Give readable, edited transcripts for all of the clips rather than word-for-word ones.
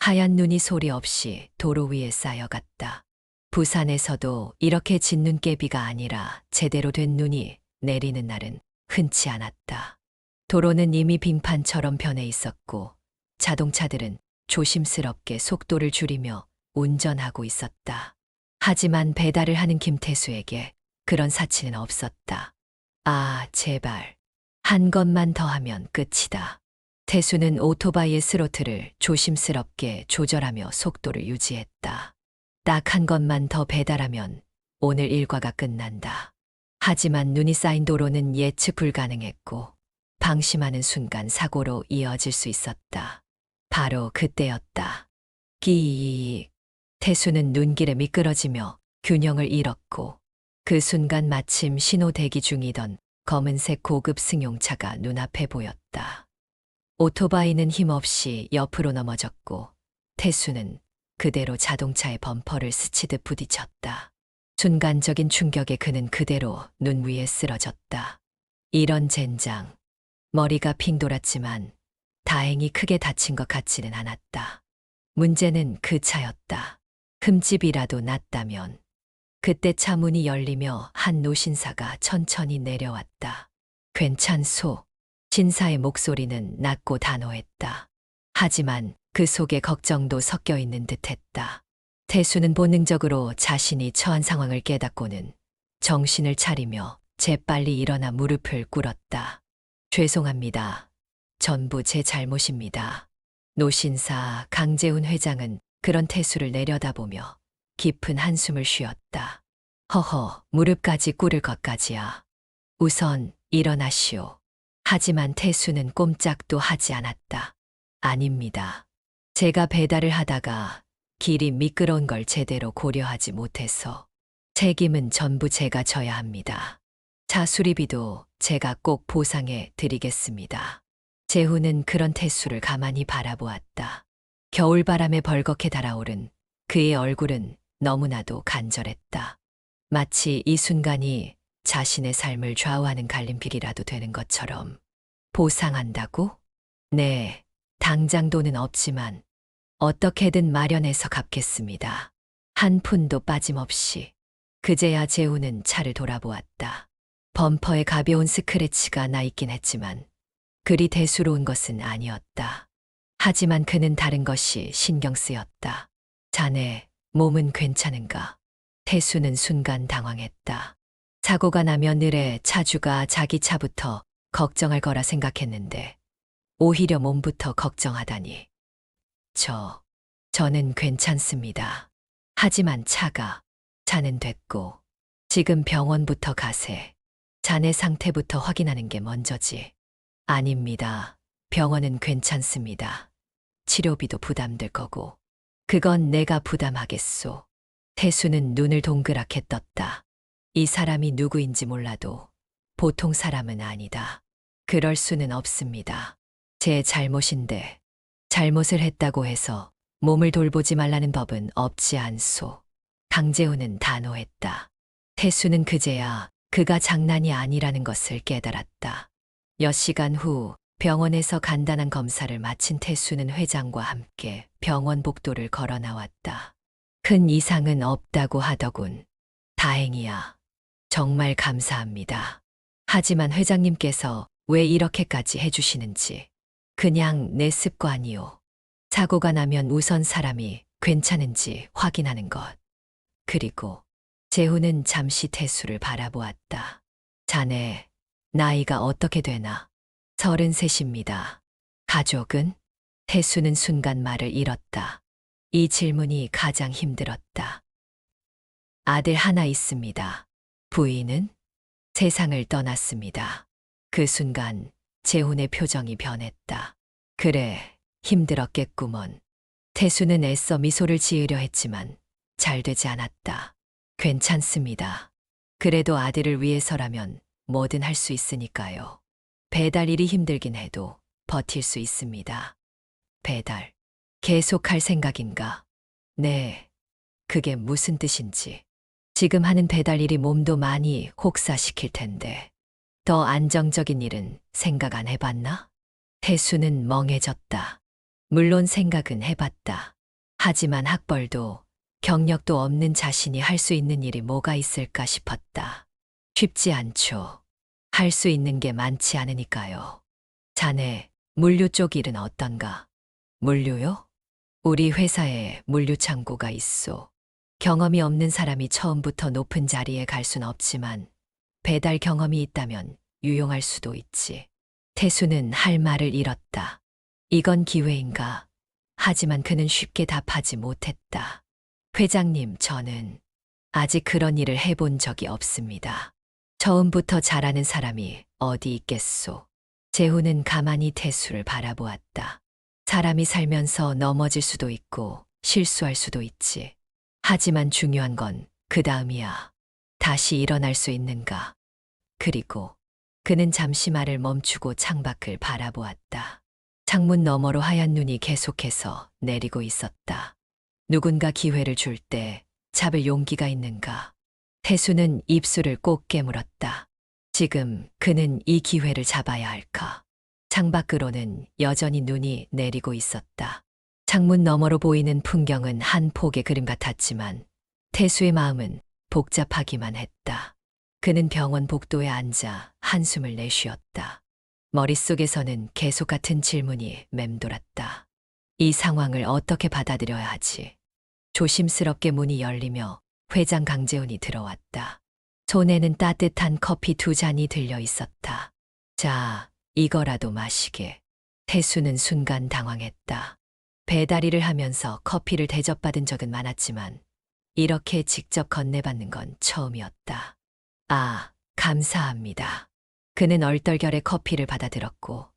하얀 눈이 소리 없이 도로 위에 쌓여갔다. 부산에서도 이렇게 진눈깨비가 아니라 제대로 된 눈이 내리는 날은 흔치 않았다. 도로는 이미 빙판처럼 변해 있었고 자동차들은 조심스럽게 속도를 줄이며 운전하고 있었다. 하지만 배달을 하는 김태수에게 그런 사치는 없었다. 아, 제발. 한 것만 더 하면 끝이다. 태수는 오토바이의 스로틀을 조심스럽게 조절하며 속도를 유지했다. 딱 한 것만 더 배달하면 오늘 일과가 끝난다. 하지만 눈이 쌓인 도로는 예측 불가능했고 방심하는 순간 사고로 이어질 수 있었다. 바로 그때였다. 기익. 태수는 눈길에 미끄러지며 균형을 잃었고 그 순간 마침 신호 대기 중이던 검은색 고급 승용차가 눈앞에 보였다. 오토바이는 힘없이 옆으로 넘어졌고 태수는 그대로 자동차의 범퍼를 스치듯 부딪혔다. 순간적인 충격에 그는 그대로 눈 위에 쓰러졌다. 이런 젠장. 머리가 핑 돌았지만 다행히 크게 다친 것 같지는 않았다. 문제는 그 차였다. 흠집이라도 났다면. 그때 차 문이 열리며 한 노신사가 천천히 내려왔다. 괜찮소? 신사의 목소리는 낮고 단호했다. 하지만 그 속에 걱정도 섞여 있는 듯했다. 태수는 본능적으로 자신이 처한 상황을 깨닫고는 정신을 차리며 재빨리 일어나 무릎을 꿇었다. 죄송합니다. 전부 제 잘못입니다. 노신사 강재훈 회장은 그런 태수를 내려다보며 깊은 한숨을 쉬었다. 허허, 무릎까지 꿇을 것까지야. 우선 일어나시오. 하지만 태수는 꼼짝도 하지 않았다. 아닙니다. 제가 배달을 하다가 길이 미끄러운 걸 제대로 고려하지 못해서 책임은 전부 제가 져야 합니다. 차 수리비도 제가 꼭 보상해 드리겠습니다. 재훈은 그런 태수를 가만히 바라보았다. 겨울바람에 벌겋게 달아오른 그의 얼굴은 너무나도 간절했다. 마치 이 순간이 자신의 삶을 좌우하는 갈림길이라도 되는 것처럼. 보상한다고? 네, 당장 돈은 없지만 어떻게든 마련해서 갚겠습니다. 한 푼도 빠짐없이. 그제야 재훈은 차를 돌아보았다. 범퍼에 가벼운 스크래치가 나 있긴 했지만 그리 대수로운 것은 아니었다. 하지만 그는 다른 것이 신경 쓰였다. 자네, 몸은 괜찮은가? 태수는 순간 당황했다. 사고가 나면 을에 차주가 자기 차부터 걱정할 거라 생각했는데 오히려 몸부터 걱정하다니. 저는 괜찮습니다. 하지만 차는 됐고 지금 병원부터 가세. 자네 상태부터 확인하는 게 먼저지. 아닙니다. 병원은 괜찮습니다. 치료비도 부담될 거고. 그건 내가 부담하겠소. 태수는 눈을 동그랗게 떴다. 이 사람이 누구인지 몰라도 보통 사람은 아니다. 그럴 수는 없습니다. 제 잘못인데 잘못을 했다고 해서 몸을 돌보지 말라는 법은 없지 않소. 강재훈은 단호했다. 태수는 그제야 그가 장난이 아니라는 것을 깨달았다. 몇 시간 후 병원에서 간단한 검사를 마친 태수는 회장과 함께 병원 복도를 걸어 나왔다. 큰 이상은 없다고 하더군. 다행이야. 정말 감사합니다. 하지만 회장님께서 왜 이렇게까지 해주시는지. 그냥 내 습관이요. 사고가 나면 우선 사람이 괜찮은지 확인하는 것. 그리고 재훈은 잠시 태수를 바라보았다. 자네, 나이가 어떻게 되나? 33입니다. 가족은? 태수는 순간 말을 잃었다. 이 질문이 가장 힘들었다. 아들 하나 있습니다. 부인은? 세상을 떠났습니다. 그 순간 재훈의 표정이 변했다. 그래, 힘들었겠구먼. 태수는 애써 미소를 지으려 했지만 잘 되지 않았다. 괜찮습니다. 그래도 아들을 위해서라면 뭐든 할 수 있으니까요. 배달 일이 힘들긴 해도 버틸 수 있습니다. 배달. 계속할 생각인가? 네. 그게 무슨 뜻인지. 지금 하는 배달 일이 몸도 많이 혹사시킬 텐데. 더 안정적인 일은 생각 안 해봤나? 태수는 멍해졌다. 물론 생각은 해봤다. 하지만 학벌도 경력도 없는 자신이 할 수 있는 일이 뭐가 있을까 싶었다. 쉽지 않죠. 할 수 있는 게 많지 않으니까요. 자네, 물류 쪽 일은 어떤가? 물류요? 우리 회사에 물류 창고가 있소. 경험이 없는 사람이 처음부터 높은 자리에 갈 순 없지만 배달 경험이 있다면 유용할 수도 있지. 태수는 할 말을 잃었다. 이건 기회인가? 하지만 그는 쉽게 답하지 못했다. 회장님, 저는 아직 그런 일을 해본 적이 없습니다. 처음부터 잘하는 사람이 어디 있겠소. 재훈은 가만히 태수를 바라보았다. 사람이 살면서 넘어질 수도 있고 실수할 수도 있지. 하지만 중요한 건 그 다음이야. 다시 일어날 수 있는가. 그리고 그는 잠시 말을 멈추고 창밖을 바라보았다. 창문 너머로 하얀 눈이 계속해서 내리고 있었다. 누군가 기회를 줄 때 잡을 용기가 있는가. 태수는 입술을 꼭 깨물었다. 지금 그는 이 기회를 잡아야 할까. 창밖으로는 여전히 눈이 내리고 있었다. 창문 너머로 보이는 풍경은 한 폭의 그림 같았지만 태수의 마음은 복잡하기만 했다. 그는 병원 복도에 앉아 한숨을 내쉬었다. 머릿속에서는 계속 같은 질문이 맴돌았다. 이 상황을 어떻게 받아들여야 하지? 조심스럽게 문이 열리며 회장 강재훈이 들어왔다. 손에는 따뜻한 커피 2잔이 들려 있었다. 자, 이거라도 마시게. 태수는 순간 당황했다. 배달 일을 하면서 커피를 대접받은 적은 많았지만 이렇게 직접 건네받는 건 처음이었다. 아, 감사합니다. 그는 얼떨결에 커피를 받아들었고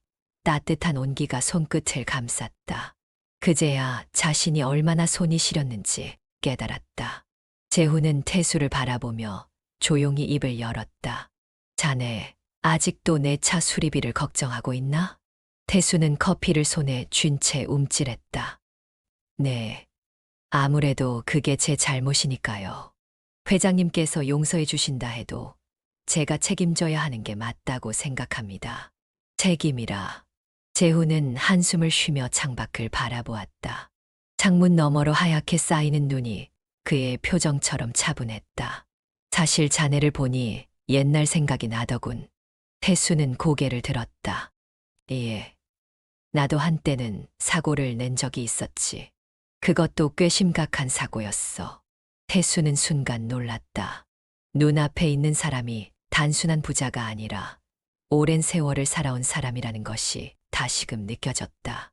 따뜻한 온기가 손끝을 감쌌다. 그제야 자신이 얼마나 손이 시렸는지 깨달았다. 재훈은 태수를 바라보며 조용히 입을 열었다. 자네, 아직도 내 차 수리비를 걱정하고 있나? 태수는 커피를 손에 쥔 채 움찔했다. 네, 아무래도 그게 제 잘못이니까요. 회장님께서 용서해 주신다 해도 제가 책임져야 하는 게 맞다고 생각합니다. 책임이라. 재훈은 한숨을 쉬며 창밖을 바라보았다. 창문 너머로 하얗게 쌓이는 눈이 그의 표정처럼 차분했다. 사실 자네를 보니 옛날 생각이 나더군. 태수는 고개를 들었다. 예. 나도 한때는 사고를 낸 적이 있었지. 그것도 꽤 심각한 사고였어. 태수는 순간 놀랐다. 눈앞에 있는 사람이 단순한 부자가 아니라 오랜 세월을 살아온 사람이라는 것이 다시금 느껴졌다.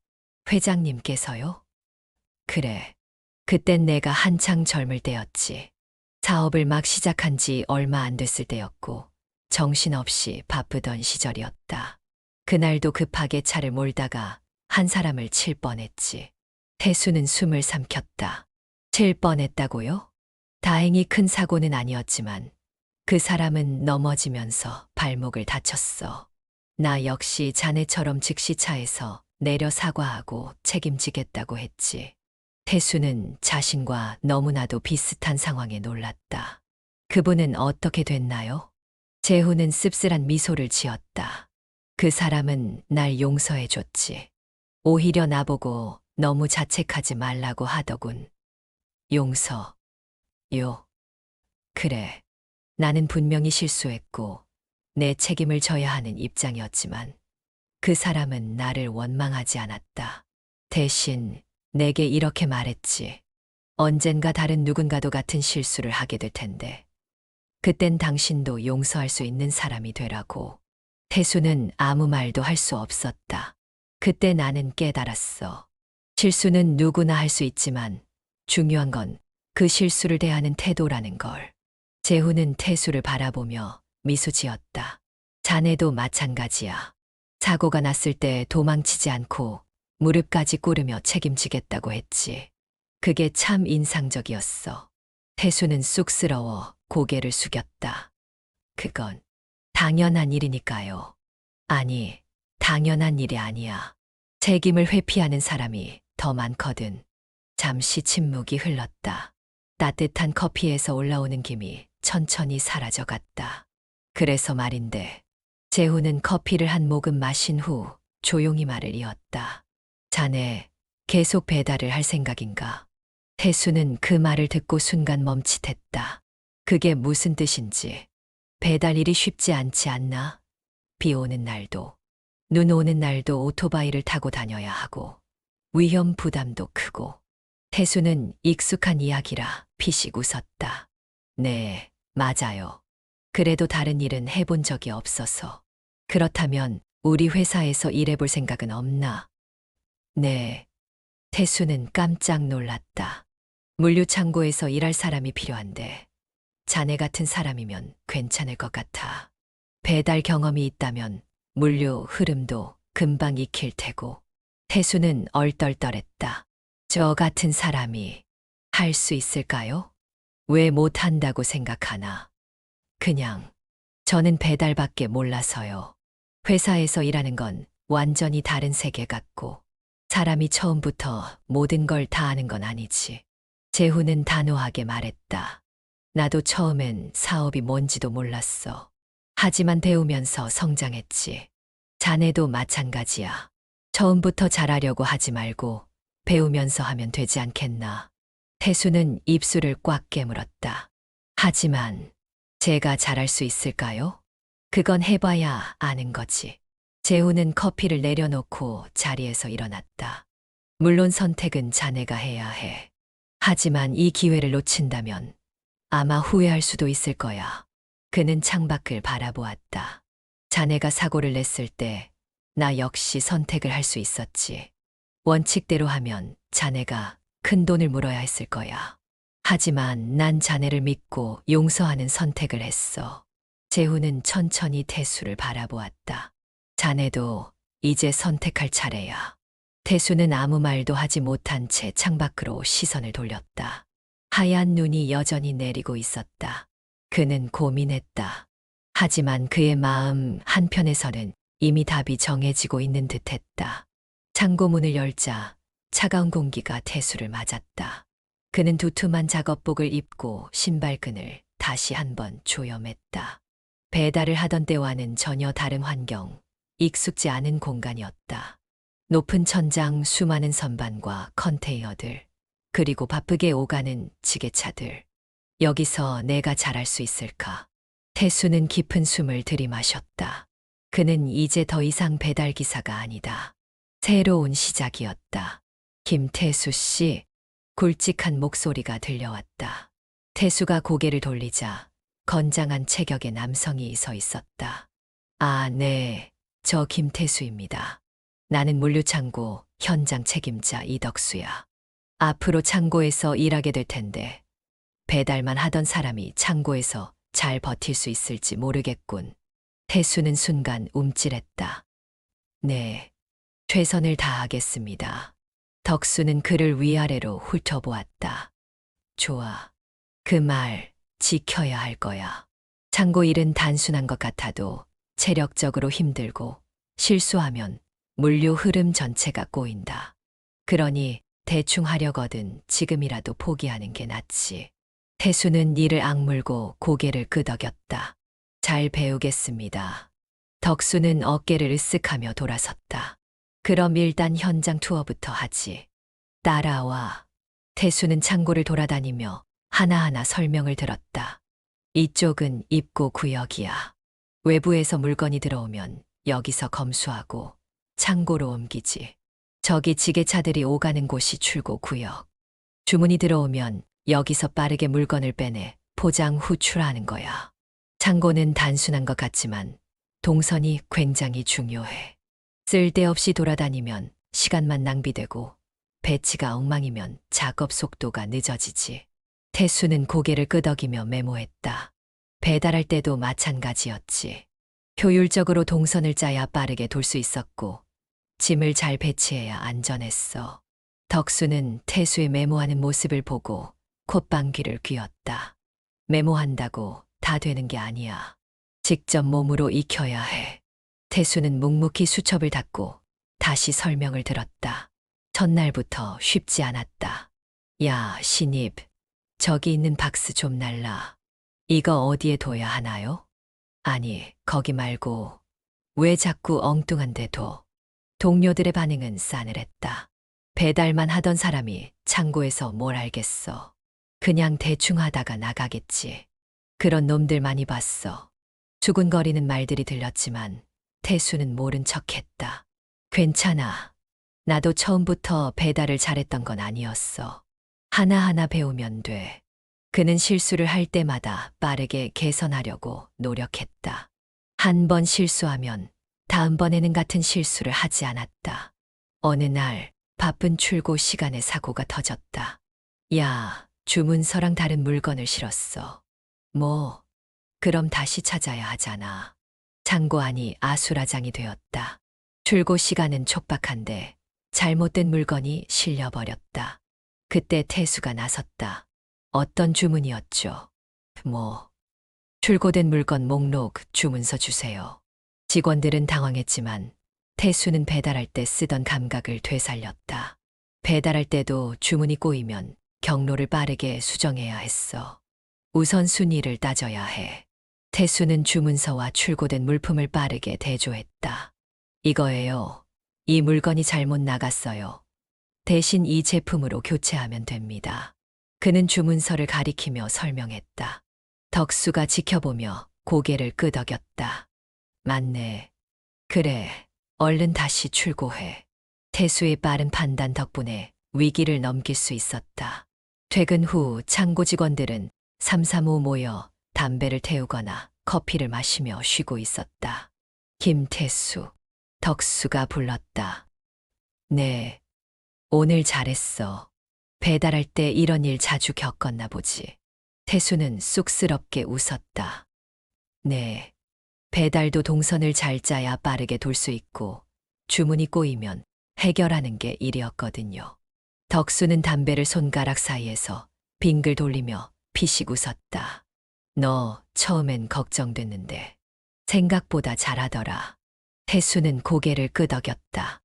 회장님께서요? 그래. 그땐 내가 한창 젊을 때였지. 사업을 막 시작한 지 얼마 안 됐을 때였고 정신없이 바쁘던 시절이었다. 그날도 급하게 차를 몰다가 한 사람을 칠 뻔했지. 태수는 숨을 삼켰다. 칠 뻔했다고요? 다행히 큰 사고는 아니었지만 그 사람은 넘어지면서 발목을 다쳤어. 나 역시 자네처럼 즉시 차에서 내려 사과하고 책임지겠다고 했지. 태수는 자신과 너무나도 비슷한 상황에 놀랐다. 그분은 어떻게 됐나요? 재훈은 씁쓸한 미소를 지었다. 그 사람은 날 용서해 줬지. 오히려 나보고 너무 자책하지 말라고 하더군. 용서. 요. 그래. 나는 분명히 실수했고 내 책임을 져야 하는 입장이었지만 그 사람은 나를 원망하지 않았다. 대신 내게 이렇게 말했지. 언젠가 다른 누군가도 같은 실수를 하게 될 텐데 그땐 당신도 용서할 수 있는 사람이 되라고. 태수는 아무 말도 할 수 없었다. 그때 나는 깨달았어. 실수는 누구나 할 수 있지만 중요한 건 그 실수를 대하는 태도라는 걸. 재훈은 태수를 바라보며 미소 지었다. 자네도 마찬가지야. 사고가 났을 때 도망치지 않고 무릎까지 꿇으며 책임지겠다고 했지. 그게 참 인상적이었어. 태수는 쑥스러워 고개를 숙였다. 그건 당연한 일이니까요. 아니, 당연한 일이 아니야. 책임을 회피하는 사람이 더 많거든. 잠시 침묵이 흘렀다. 따뜻한 커피에서 올라오는 김이 천천히 사라져갔다. 그래서 말인데, 재훈은 커피를 한 모금 마신 후 조용히 말을 이었다. 자네, 계속 배달을 할 생각인가? 태수는 그 말을 듣고 순간 멈칫했다. 그게 무슨 뜻인지. 배달 일이 쉽지 않지 않나? 비 오는 날도, 눈 오는 날도 오토바이를 타고 다녀야 하고, 위험 부담도 크고. 태수는 익숙한 이야기라 피식 웃었다. 네, 맞아요. 그래도 다른 일은 해본 적이 없어서. 그렇다면 우리 회사에서 일해볼 생각은 없나? 네. 태수는 깜짝 놀랐다. 물류창고에서 일할 사람이 필요한데, 자네 같은 사람이면 괜찮을 것 같아. 배달 경험이 있다면 물류 흐름도 금방 익힐 테고. 태수는 얼떨떨했다. 저 같은 사람이 할 수 있을까요? 왜 못한다고 생각하나? 그냥 저는 배달밖에 몰라서요. 회사에서 일하는 건 완전히 다른 세계 같고, 사람이 처음부터 모든 걸 다 아는 건 아니지. 재훈은 단호하게 말했다. 나도 처음엔 사업이 뭔지도 몰랐어. 하지만 배우면서 성장했지. 자네도 마찬가지야. 처음부터 잘하려고 하지 말고 배우면서 하면 되지 않겠나. 태수는 입술을 꽉 깨물었다. 하지만 제가 잘할 수 있을까요? 그건 해봐야 아는 거지. 재훈은 커피를 내려놓고 자리에서 일어났다. 물론 선택은 자네가 해야 해. 하지만 이 기회를 놓친다면 아마 후회할 수도 있을 거야. 그는 창밖을 바라보았다. 자네가 사고를 냈을 때 나 역시 선택을 할 수 있었지. 원칙대로 하면 자네가 큰 돈을 물어야 했을 거야. 하지만 난 자네를 믿고 용서하는 선택을 했어. 재훈은 천천히 태수를 바라보았다. 자네도 이제 선택할 차례야. 태수는 아무 말도 하지 못한 채 창밖으로 시선을 돌렸다. 하얀 눈이 여전히 내리고 있었다. 그는 고민했다. 하지만 그의 마음 한편에서는 이미 답이 정해지고 있는 듯했다. 창고 문을 열자 차가운 공기가 태수를 맞았다. 그는 두툼한 작업복을 입고 신발끈을 다시 한번 조염했다. 배달을 하던 때와는 전혀 다른 환경, 익숙지 않은 공간이었다. 높은 천장, 수많은 선반과 컨테이너들, 그리고 바쁘게 오가는 지게차들. 여기서 내가 잘할 수 있을까? 태수는 깊은 숨을 들이마셨다. 그는 이제 더 이상 배달 기사가 아니다. 새로운 시작이었다. 김태수 씨, 굵직한 목소리가 들려왔다. 태수가 고개를 돌리자 건장한 체격의 남성이 서 있었다. 아, 네, 저 김태수입니다. 나는 물류창고 현장 책임자 이덕수야. 앞으로 창고에서 일하게 될 텐데 배달만 하던 사람이 창고에서 잘 버틸 수 있을지 모르겠군. 태수는 순간 움찔했다. 네, 최선을 다하겠습니다. 덕수는 그를 위아래로 훑어보았다. 좋아. 그 말 지켜야 할 거야. 창고 일은 단순한 것 같아도 체력적으로 힘들고 실수하면 물류 흐름 전체가 꼬인다. 그러니 대충 하려거든 지금이라도 포기하는 게 낫지. 태수는 이를 악물고 고개를 끄덕였다. 잘 배우겠습니다. 덕수는 어깨를 으쓱하며 돌아섰다. 그럼 일단 현장 투어부터 하지. 따라와. 태수는 창고를 돌아다니며 하나하나 설명을 들었다. 이쪽은 입고 구역이야. 외부에서 물건이 들어오면 여기서 검수하고 창고로 옮기지. 저기 지게차들이 오가는 곳이 출고 구역. 주문이 들어오면 여기서 빠르게 물건을 빼내 포장 후 출하하는 거야. 창고는 단순한 것 같지만 동선이 굉장히 중요해. 쓸데없이 돌아다니면 시간만 낭비되고 배치가 엉망이면 작업 속도가 늦어지지. 태수는 고개를 끄덕이며 메모했다. 배달할 때도 마찬가지였지. 효율적으로 동선을 짜야 빠르게 돌 수 있었고 짐을 잘 배치해야 안전했어. 덕수는 태수의 메모하는 모습을 보고 콧방귀를 뀌었다. 메모한다고 다 되는 게 아니야. 직접 몸으로 익혀야 해. 태수는 묵묵히 수첩을 닫고 다시 설명을 들었다. 첫날부터 쉽지 않았다. 야, 신입. 저기 있는 박스 좀 날라. 이거 어디에 둬야 하나요? 아니, 거기 말고 왜 자꾸 엉뚱한 데 둬? 동료들의 반응은 싸늘했다. 배달만 하던 사람이 창고에서 뭘 알겠어. 그냥 대충 하다가 나가겠지. 그런 놈들 많이 봤어. 수군거리는 말들이 들렸지만 태수는 모른 척했다. 괜찮아. 나도 처음부터 배달을 잘했던 건 아니었어. 하나하나 배우면 돼. 그는 실수를 할 때마다 빠르게 개선하려고 노력했다. 한 번 실수하면 다음번에는 같은 실수를 하지 않았다. 어느 날 바쁜 출고 시간에 사고가 터졌다. 야, 주문서랑 다른 물건을 실었어. 뭐, 그럼 다시 찾아야 하잖아. 창고 안이 아수라장이 되었다. 출고 시간은 촉박한데 잘못된 물건이 실려버렸다. 그때 태수가 나섰다. 어떤 주문이었죠? 뭐, 출고된 물건 목록 주문서 주세요. 직원들은 당황했지만 태수는 배달할 때 쓰던 감각을 되살렸다. 배달할 때도 주문이 꼬이면 경로를 빠르게 수정해야 했어. 우선순위를 따져야 해. 태수는 주문서와 출고된 물품을 빠르게 대조했다. 이거예요. 이 물건이 잘못 나갔어요. 대신 이 제품으로 교체하면 됩니다. 그는 주문서를 가리키며 설명했다. 덕수가 지켜보며 고개를 끄덕였다. 맞네. 그래. 얼른 다시 출고해. 태수의 빠른 판단 덕분에 위기를 넘길 수 있었다. 퇴근 후 창고 직원들은 삼삼오오 모여 담배를 태우거나 커피를 마시며 쉬고 있었다. 김태수, 덕수가 불렀다. 네, 오늘 잘했어. 배달할 때 이런 일 자주 겪었나 보지. 태수는 쑥스럽게 웃었다. 네, 배달도 동선을 잘 짜야 빠르게 돌 수 있고 주문이 꼬이면 해결하는 게 일이었거든요. 덕수는 담배를 손가락 사이에서 빙글 돌리며 피식 웃었다. 너 처음엔 걱정됐는데 생각보다 잘하더라. 태수는 고개를 끄덕였다.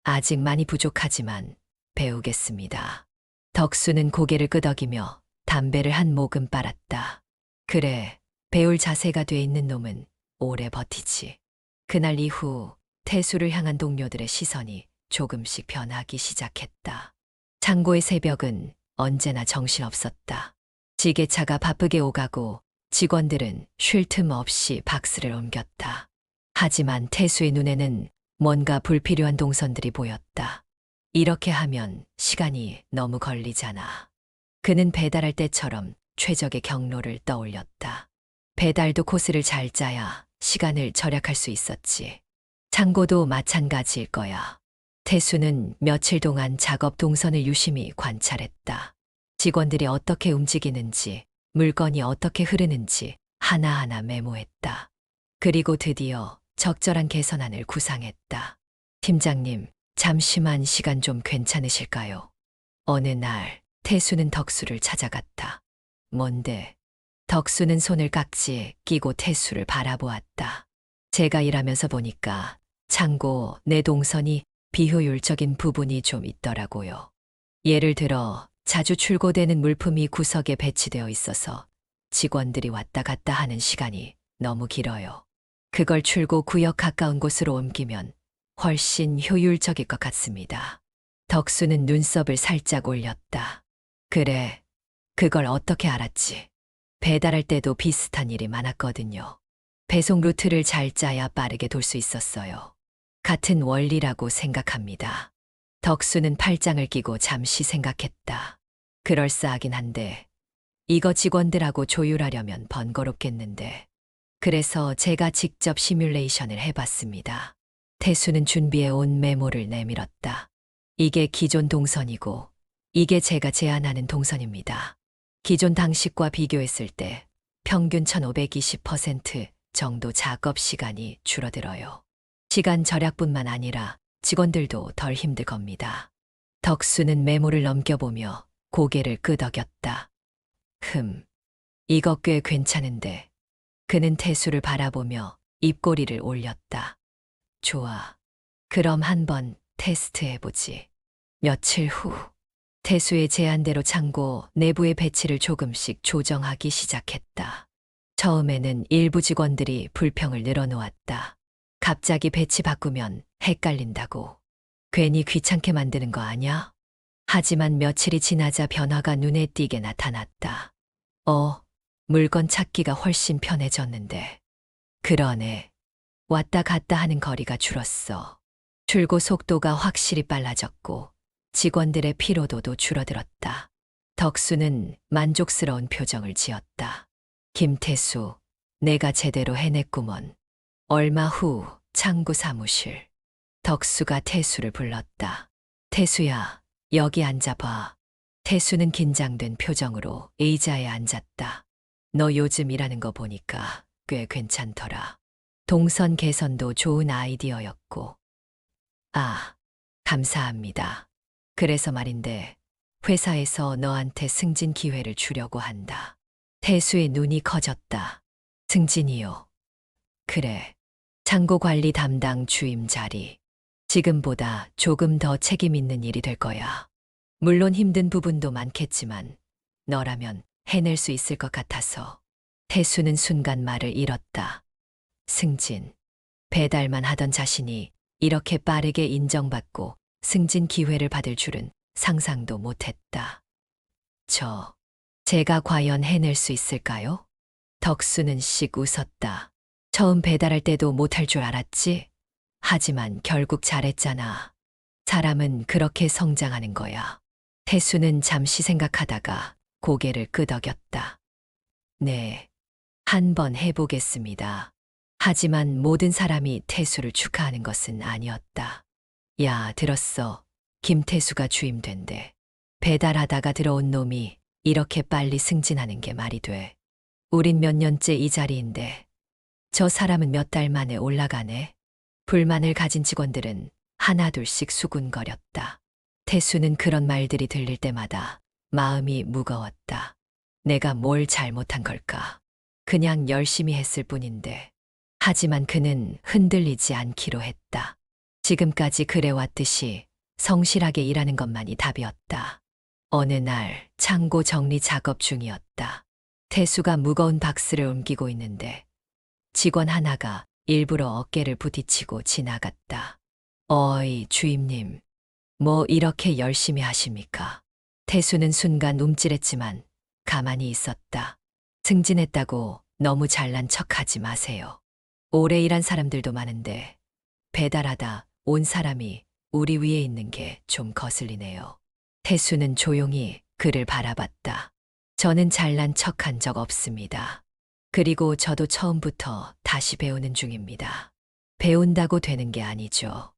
아직 많이 부족하지만 배우겠습니다. 덕수는 고개를 끄덕이며 담배를 한 모금 빨았다. 그래, 배울 자세가 돼 있는 놈은 오래 버티지. 그날 이후 태수를 향한 동료들의 시선이 조금씩 변하기 시작했다. 창고의 새벽은 언제나 정신없었다. 지게차가 바쁘게 오가고 직원들은 쉴 틈 없이 박스를 옮겼다. 하지만 태수의 눈에는 뭔가 불필요한 동선들이 보였다. 이렇게 하면 시간이 너무 걸리잖아. 그는 배달할 때처럼 최적의 경로를 떠올렸다. 배달도 코스를 잘 짜야 시간을 절약할 수 있었지. 창고도 마찬가지일 거야. 태수는 며칠 동안 작업 동선을 유심히 관찰했다. 직원들이 어떻게 움직이는지, 물건이 어떻게 흐르는지 하나하나 메모했다. 그리고 드디어 적절한 개선안을 구상했다. 팀장님, 잠시만 시간 좀 괜찮으실까요? 어느 날 태수는 덕수를 찾아갔다. 뭔데? 덕수는 손을 깍지에 끼고 태수를 바라보았다. 제가 일하면서 보니까 창고 내 동선이 비효율적인 부분이 좀 있더라고요. 예를 들어 자주 출고되는 물품이 구석에 배치되어 있어서 직원들이 왔다 갔다 하는 시간이 너무 길어요. 그걸 출고 구역 가까운 곳으로 옮기면 훨씬 효율적일 것 같습니다. 덕수는 눈썹을 살짝 올렸다. 그래, 그걸 어떻게 알았지? 배달할 때도 비슷한 일이 많았거든요. 배송 루트를 잘 짜야 빠르게 돌 수 있었어요. 같은 원리라고 생각합니다. 덕수는 팔짱을 끼고 잠시 생각했다. 그럴싸하긴 한데 이거 직원들하고 조율하려면 번거롭겠는데. 그래서 제가 직접 시뮬레이션을 해봤습니다. 태수는 준비해온 메모를 내밀었다. 이게 기존 동선이고 이게 제가 제안하는 동선입니다. 기존 당식과 비교했을 때 평균 1520% 정도 작업 시간이 줄어들어요. 시간 절약뿐만 아니라 직원들도 덜 힘들 겁니다. 덕수는 메모를 넘겨보며 고개를 끄덕였다. 이거 꽤 괜찮은데. 그는 태수를 바라보며 입꼬리를 올렸다. 좋아. 그럼 한번 테스트해보지. 며칠 후, 태수의 제안대로 창고 내부의 배치를 조금씩 조정하기 시작했다. 처음에는 일부 직원들이 불평을 늘어놓았다. 갑자기 배치 바꾸면 헷갈린다고. 괜히 귀찮게 만드는 거 아냐? 하지만 며칠이 지나자 변화가 눈에 띄게 나타났다. 물건 찾기가 훨씬 편해졌는데. 그러네. 왔다 갔다 하는 거리가 줄었어. 출고 속도가 확실히 빨라졌고 직원들의 피로도도 줄어들었다. 덕수는 만족스러운 표정을 지었다. 김태수, 내가 제대로 해냈구먼. 얼마 후 창구 사무실. 덕수가 태수를 불렀다. 태수야, 여기 앉아봐. 태수는 긴장된 표정으로 의자에 앉았다. 너 요즘 일하는 거 보니까 꽤 괜찮더라. 동선 개선도 좋은 아이디어였고. 아, 감사합니다. 그래서 말인데 회사에서 너한테 승진 기회를 주려고 한다. 태수의 눈이 커졌다. 승진이요. 그래. 창고 관리 담당 주임 자리. 지금보다 조금 더 책임 있는 일이 될 거야. 물론 힘든 부분도 많겠지만 너라면 해낼 수 있을 것 같아서. 태수는 순간 말을 잃었다. 승진. 배달만 하던 자신이 이렇게 빠르게 인정받고 승진 기회를 받을 줄은 상상도 못했다. 제가 과연 해낼 수 있을까요? 덕수는 씩 웃었다. 처음 배달할 때도 못할 줄 알았지? 하지만 결국 잘했잖아. 사람은 그렇게 성장하는 거야. 태수는 잠시 생각하다가 고개를 끄덕였다. 네, 한번 해보겠습니다. 하지만 모든 사람이 태수를 축하하는 것은 아니었다. 야, 들었어. 김태수가 주임된대. 배달하다가 들어온 놈이 이렇게 빨리 승진하는 게 말이 돼. 우린 몇 년째 이 자리인데 저 사람은 몇 달 만에 올라가네. 불만을 가진 직원들은 하나둘씩 수군거렸다. 태수는 그런 말들이 들릴 때마다 마음이 무거웠다. 내가 뭘 잘못한 걸까? 그냥 열심히 했을 뿐인데. 하지만 그는 흔들리지 않기로 했다. 지금까지 그래왔듯이 성실하게 일하는 것만이 답이었다. 어느 날 창고 정리 작업 중이었다. 태수가 무거운 박스를 옮기고 있는데 직원 하나가 일부러 어깨를 부딪히고 지나갔다. 어이, 주임님. 뭐 이렇게 열심히 하십니까? 태수는 순간 움찔했지만 가만히 있었다. 승진했다고 너무 잘난 척하지 마세요. 오래 일한 사람들도 많은데 배달하다 온 사람이 우리 위에 있는 게 좀 거슬리네요. 태수는 조용히 그를 바라봤다. 저는 잘난 척한 적 없습니다. 그리고 저도 처음부터 다시 배우는 중입니다. 배운다고 되는 게 아니죠.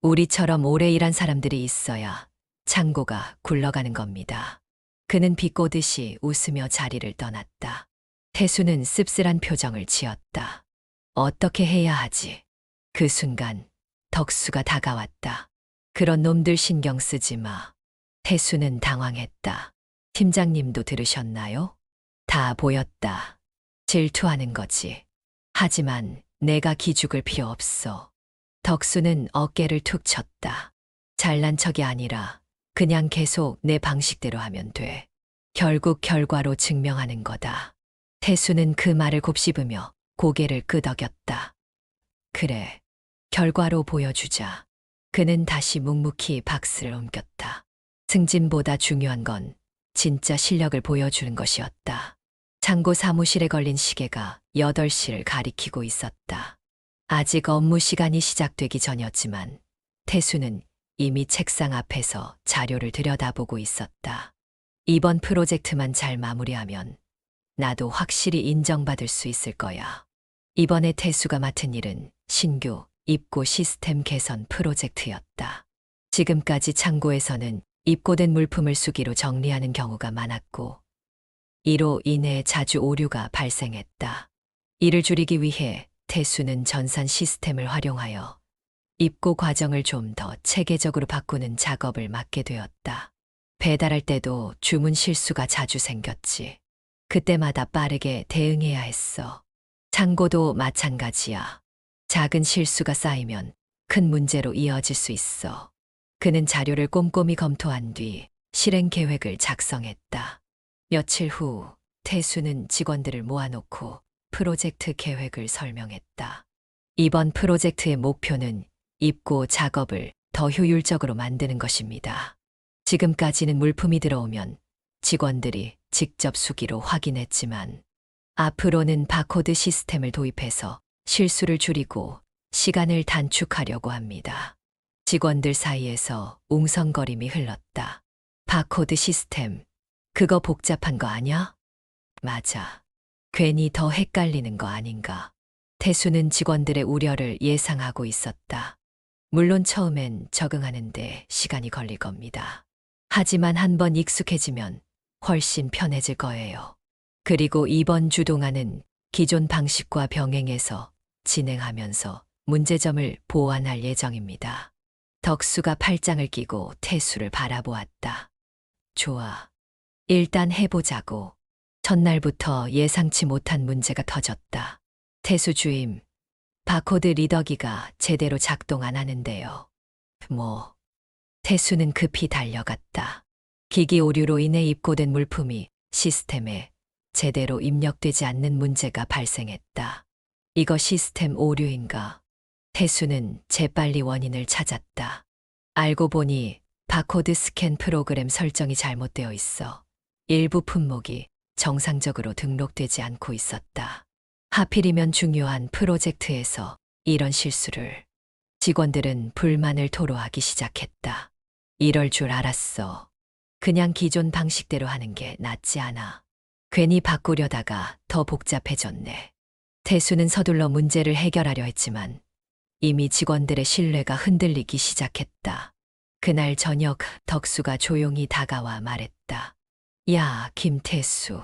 우리처럼 오래 일한 사람들이 있어야 창고가 굴러가는 겁니다. 그는 비꼬듯이 웃으며 자리를 떠났다. 태수는 씁쓸한 표정을 지었다. 어떻게 해야 하지? 그 순간 덕수가 다가왔다. 그런 놈들 신경 쓰지 마. 태수는 당황했다. 팀장님도 들으셨나요? 다 보였다. 질투하는 거지. 하지만 내가 기죽을 필요 없어. 덕수는 어깨를 툭 쳤다. 잘난 척이 아니라 그냥 계속 내 방식대로 하면 돼. 결국 결과로 증명하는 거다. 태수는 그 말을 곱씹으며 고개를 끄덕였다. 그래, 결과로 보여주자. 그는 다시 묵묵히 박스를 옮겼다. 승진보다 중요한 건 진짜 실력을 보여주는 것이었다. 창고 사무실에 걸린 시계가 8시를 가리키고 있었다. 아직 업무 시간이 시작되기 전이었지만 태수는 이미 책상 앞에서 자료를 들여다보고 있었다. 이번 프로젝트만 잘 마무리하면 나도 확실히 인정받을 수 있을 거야. 이번에 태수가 맡은 일은 신규 입고 시스템 개선 프로젝트였다. 지금까지 창고에서는 입고된 물품을 수기로 정리하는 경우가 많았고 이로 인해 자주 오류가 발생했다. 이를 줄이기 위해 태수는 전산 시스템을 활용하여 입고 과정을 좀 더 체계적으로 바꾸는 작업을 맡게 되었다. 배달할 때도 주문 실수가 자주 생겼지. 그때마다 빠르게 대응해야 했어. 창고도 마찬가지야. 작은 실수가 쌓이면 큰 문제로 이어질 수 있어. 그는 자료를 꼼꼼히 검토한 뒤 실행 계획을 작성했다. 며칠 후 태수는 직원들을 모아놓고 프로젝트 계획을 설명했다. 이번 프로젝트의 목표는 입고 작업을 더 효율적으로 만드는 것입니다. 지금까지는 물품이 들어오면 직원들이 직접 수기로 확인했지만 앞으로는 바코드 시스템을 도입해서 실수를 줄이고 시간을 단축하려고 합니다. 직원들 사이에서 웅성거림이 흘렀다. 바코드 시스템, 그거 복잡한 거 아냐? 맞아. 괜히 더 헷갈리는 거 아닌가. 태수는 직원들의 우려를 예상하고 있었다. 물론 처음엔 적응하는데 시간이 걸릴 겁니다. 하지만 한번 익숙해지면 훨씬 편해질 거예요. 그리고 이번 주 동안은 기존 방식과 병행해서 진행하면서 문제점을 보완할 예정입니다. 덕수가 팔짱을 끼고 태수를 바라보았다. 좋아. 일단 해보자고. 첫날부터 예상치 못한 문제가 터졌다. 태수 주임, 바코드 리더기가 제대로 작동 안 하는데요. 뭐, 태수는 급히 달려갔다. 기기 오류로 인해 입고된 물품이 시스템에 제대로 입력되지 않는 문제가 발생했다. 이거 시스템 오류인가? 태수는 재빨리 원인을 찾았다. 알고 보니 바코드 스캔 프로그램 설정이 잘못되어 있어 일부 품목이 정상적으로 등록되지 않고 있었다. 하필이면 중요한 프로젝트에서 이런 실수를. 직원들은 불만을 토로하기 시작했다. 이럴 줄 알았어. 그냥 기존 방식대로 하는 게 낫지 않아. 괜히 바꾸려다가 더 복잡해졌네. 태수는 서둘러 문제를 해결하려 했지만 이미 직원들의 신뢰가 흔들리기 시작했다. 그날 저녁 덕수가 조용히 다가와 말했다. 야, 김태수.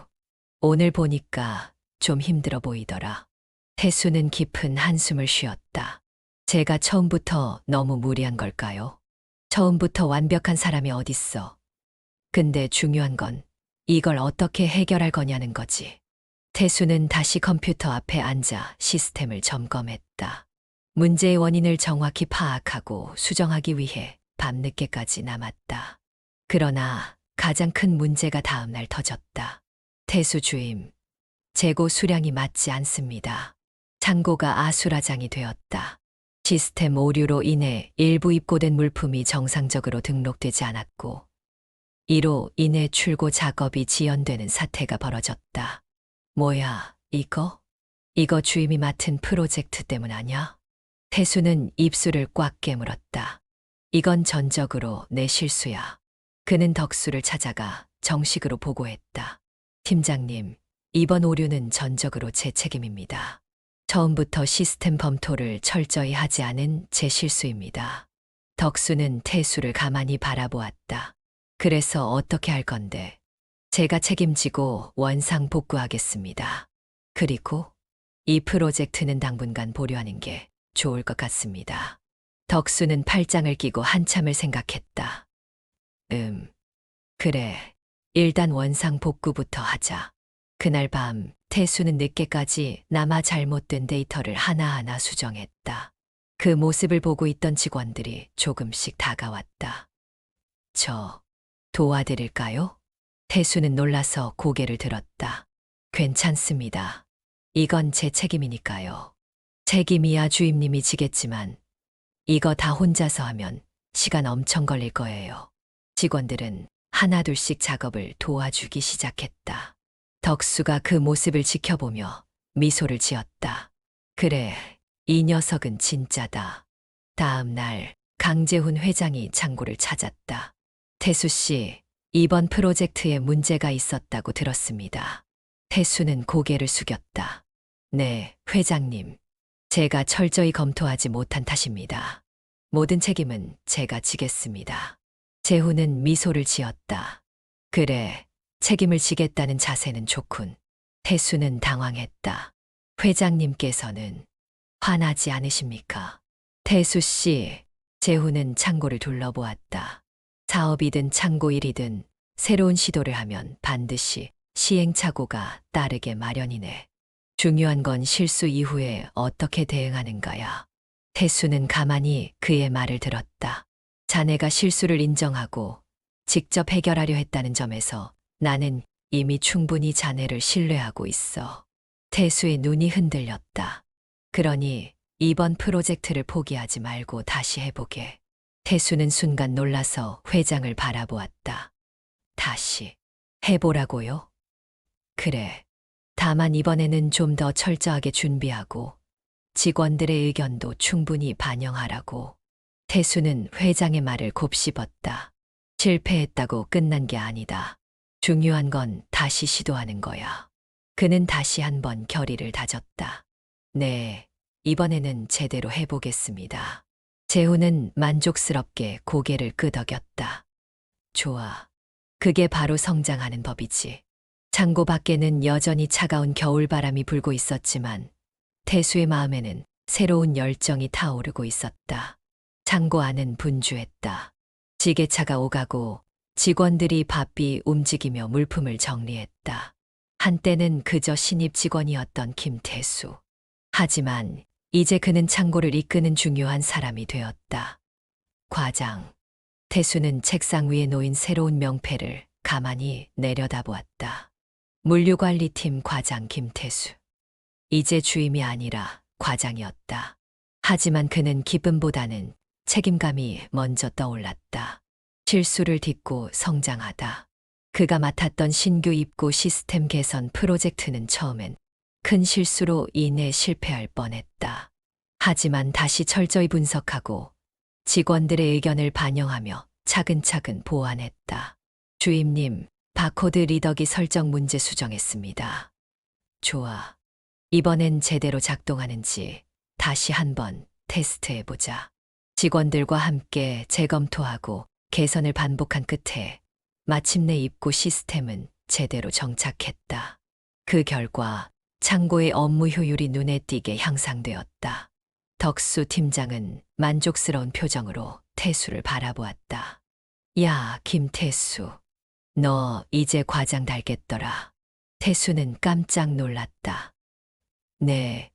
오늘 보니까 좀 힘들어 보이더라. 태수는 깊은 한숨을 쉬었다. 제가 처음부터 너무 무리한 걸까요? 처음부터 완벽한 사람이 어딨어. 근데 중요한 건 이걸 어떻게 해결할 거냐는 거지. 태수는 다시 컴퓨터 앞에 앉아 시스템을 점검했다. 문제의 원인을 정확히 파악하고 수정하기 위해 밤늦게까지 남았다. 그러나 가장 큰 문제가 다음 날 터졌다. 태수 주임, 재고 수량이 맞지 않습니다. 창고가 아수라장이 되었다. 시스템 오류로 인해 일부 입고된 물품이 정상적으로 등록되지 않았고 이로 인해 출고 작업이 지연되는 사태가 벌어졌다. 뭐야, 이거? 이거 주임이 맡은 프로젝트 때문 아냐? 태수는 입술을 꽉 깨물었다. 이건 전적으로 내 실수야. 그는 덕수를 찾아가 정식으로 보고했다. 팀장님, 이번 오류는 전적으로 제 책임입니다. 처음부터 시스템 검토를 철저히 하지 않은 제 실수입니다. 덕수는 태수를 가만히 바라보았다. 그래서 어떻게 할 건데? 제가 책임지고 원상 복구하겠습니다. 그리고 이 프로젝트는 당분간 보류하는 게 좋을 것 같습니다. 덕수는 팔짱을 끼고 한참을 생각했다. 그래. 일단 원상 복구부터 하자. 그날 밤 태수는 늦게까지 남아 잘못된 데이터를 하나하나 수정했다. 그 모습을 보고 있던 직원들이 조금씩 다가왔다. 저 도와드릴까요? 태수는 놀라서 고개를 들었다. 괜찮습니다. 이건 제 책임이니까요. 책임이야 주임님이 지겠지만 이거 다 혼자서 하면 시간 엄청 걸릴 거예요. 직원들은 하나둘씩 작업을 도와주기 시작했다. 덕수가 그 모습을 지켜보며 미소를 지었다. 그래, 이 녀석은 진짜다. 다음 날 강재훈 회장이 창고를 찾았다. 태수 씨, 이번 프로젝트에 문제가 있었다고 들었습니다. 태수는 고개를 숙였다. 네, 회장님. 제가 철저히 검토하지 못한 탓입니다. 모든 책임은 제가 지겠습니다. 재훈은 미소를 지었다. 그래, 책임을 지겠다는 자세는 좋군. 태수는 당황했다. 회장님께서는 화나지 않으십니까? 태수 씨, 재훈은 창고를 둘러보았다. 사업이든 창고 일이든 새로운 시도를 하면 반드시 시행착오가 따르게 마련이네. 중요한 건 실수 이후에 어떻게 대응하는가야. 태수는 가만히 그의 말을 들었다. 자네가 실수를 인정하고 직접 해결하려 했다는 점에서 나는 이미 충분히 자네를 신뢰하고 있어. 태수의 눈이 흔들렸다. 그러니 이번 프로젝트를 포기하지 말고 다시 해보게. 태수는 순간 놀라서 회장을 바라보았다. 다시 해보라고요? 그래. 다만 이번에는 좀 더 철저하게 준비하고 직원들의 의견도 충분히 반영하라고. 태수는 회장의 말을 곱씹었다. 실패했다고 끝난 게 아니다. 중요한 건 다시 시도하는 거야. 그는 다시 한번 결의를 다졌다. 네, 이번에는 제대로 해보겠습니다. 재훈은 만족스럽게 고개를 끄덕였다. 좋아. 그게 바로 성장하는 법이지. 창고 밖에는 여전히 차가운 겨울바람이 불고 있었지만 태수의 마음에는 새로운 열정이 타오르고 있었다. 창고 안은 분주했다. 지게차가 오가고 직원들이 바삐 움직이며 물품을 정리했다. 한때는 그저 신입 직원이었던 김태수. 하지만 이제 그는 창고를 이끄는 중요한 사람이 되었다. 과장. 태수는 책상 위에 놓인 새로운 명패를 가만히 내려다보았다. 물류관리팀 과장 김태수. 이제 주임이 아니라 과장이었다. 하지만 그는 기쁨보다는 책임감이 먼저 떠올랐다. 실수를 딛고 성장하다. 그가 맡았던 신규 입고 시스템 개선 프로젝트는 처음엔 큰 실수로 인해 실패할 뻔했다. 하지만 다시 철저히 분석하고 직원들의 의견을 반영하며 차근차근 보완했다. 주임님, 바코드 리더기 설정 문제 수정했습니다. 좋아. 이번엔 제대로 작동하는지 다시 한번 테스트해보자. 직원들과 함께 재검토하고 개선을 반복한 끝에 마침내 입고 시스템은 제대로 정착했다. 그 결과 창고의 업무 효율이 눈에 띄게 향상되었다. 덕수 팀장은 만족스러운 표정으로 태수를 바라보았다. 야, 김태수. 너 이제 과장 달겠더라. 태수는 깜짝 놀랐다. 네.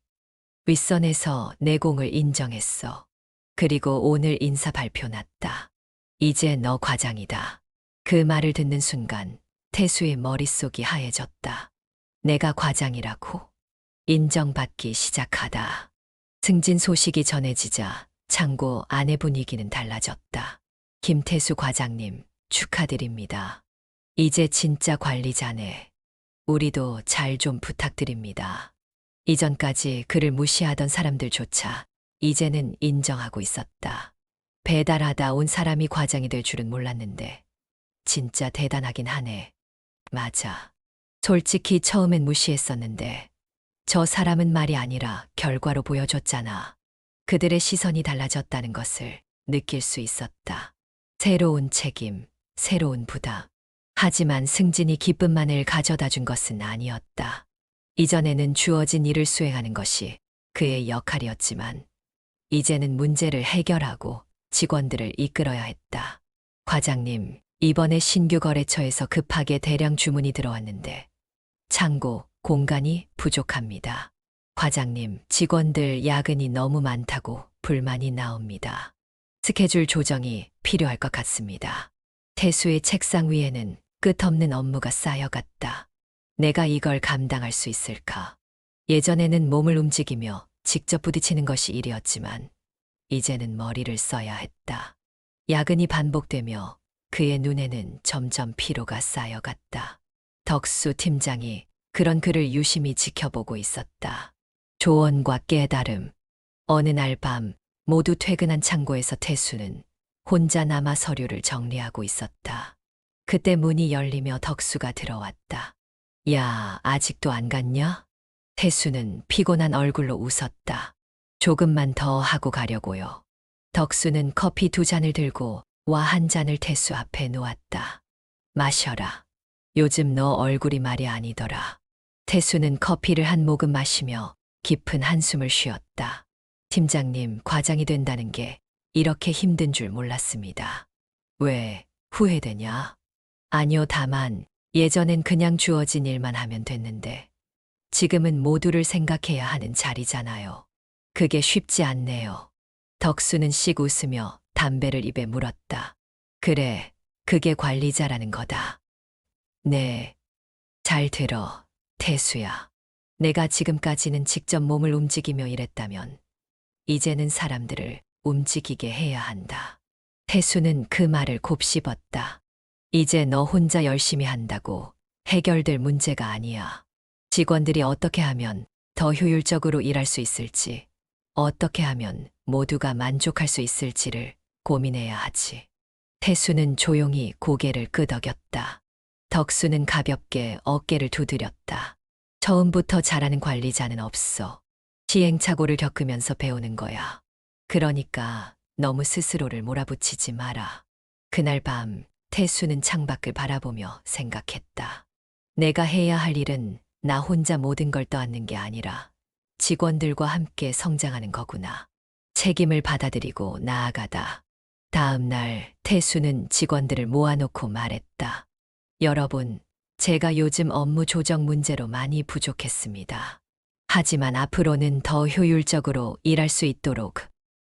윗선에서 내 공을 인정했어. 그리고 오늘 인사 발표 났다. 이제 너 과장이다. 그 말을 듣는 순간 태수의 머릿속이 하얘졌다. 내가 과장이라고? 인정받기 시작하다. 승진 소식이 전해지자 창고 안의 분위기는 달라졌다. 김태수 과장님, 축하드립니다. 이제 진짜 관리자네. 우리도 잘 좀 부탁드립니다. 이전까지 그를 무시하던 사람들조차 이제는 인정하고 있었다. 배달하다 온 사람이 과장이 될 줄은 몰랐는데 진짜 대단하긴 하네. 맞아. 솔직히 처음엔 무시했었는데 저 사람은 말이 아니라 결과로 보여줬잖아. 그들의 시선이 달라졌다는 것을 느낄 수 있었다. 새로운 책임, 새로운 부담. 하지만 승진이 기쁨만을 가져다 준 것은 아니었다. 이전에는 주어진 일을 수행하는 것이 그의 역할이었지만 이제는 문제를 해결하고 직원들을 이끌어야 했다. 과장님, 이번에 신규 거래처에서 급하게 대량 주문이 들어왔는데 창고, 공간이 부족합니다. 과장님, 직원들 야근이 너무 많다고 불만이 나옵니다. 스케줄 조정이 필요할 것 같습니다. 태수의 책상 위에는 끝없는 업무가 쌓여갔다. 내가 이걸 감당할 수 있을까? 예전에는 몸을 움직이며 직접 부딪히는 것이 일이었지만 이제는 머리를 써야 했다. 야근이 반복되며 그의 눈에는 점점 피로가 쌓여갔다. 덕수 팀장이 그런 그를 유심히 지켜보고 있었다. 조언과 깨달음. 어느 날 밤 모두 퇴근한 창고에서 태수는 혼자 남아 서류를 정리하고 있었다. 그때 문이 열리며 덕수가 들어왔다. 야, 아직도 안 갔냐? 태수는 피곤한 얼굴로 웃었다. 조금만 더 하고 가려고요. 덕수는 커피 2잔을 들고 와 한 잔을 태수 앞에 놓았다. 마셔라. 요즘 너 얼굴이 말이 아니더라. 태수는 커피를 한 모금 마시며 깊은 한숨을 쉬었다. 팀장님, 과장이 된다는 게 이렇게 힘든 줄 몰랐습니다. 왜, 후회되냐? 아니요, 다만 예전엔 그냥 주어진 일만 하면 됐는데 지금은 모두를 생각해야 하는 자리잖아요. 그게 쉽지 않네요. 덕수는 씩 웃으며 담배를 입에 물었다. 그래, 그게 관리자라는 거다. 네, 잘 들어, 태수야. 내가 지금까지는 직접 몸을 움직이며 일했다면 이제는 사람들을 움직이게 해야 한다. 태수는 그 말을 곱씹었다. 이제 너 혼자 열심히 한다고 해결될 문제가 아니야. 직원들이 어떻게 하면 더 효율적으로 일할 수 있을지, 어떻게 하면 모두가 만족할 수 있을지를 고민해야 하지. 태수는 조용히 고개를 끄덕였다. 덕수는 가볍게 어깨를 두드렸다. 처음부터 잘하는 관리자는 없어. 시행착오를 겪으면서 배우는 거야. 그러니까 너무 스스로를 몰아붙이지 마라. 그날 밤 태수는 창밖을 바라보며 생각했다. 내가 해야 할 일은 나 혼자 모든 걸 떠안는 게 아니라 직원들과 함께 성장하는 거구나. 책임을 받아들이고 나아가다. 다음 날 태수는 직원들을 모아놓고 말했다. 여러분, 제가 요즘 업무 조정 문제로 많이 부족했습니다. 하지만 앞으로는 더 효율적으로 일할 수 있도록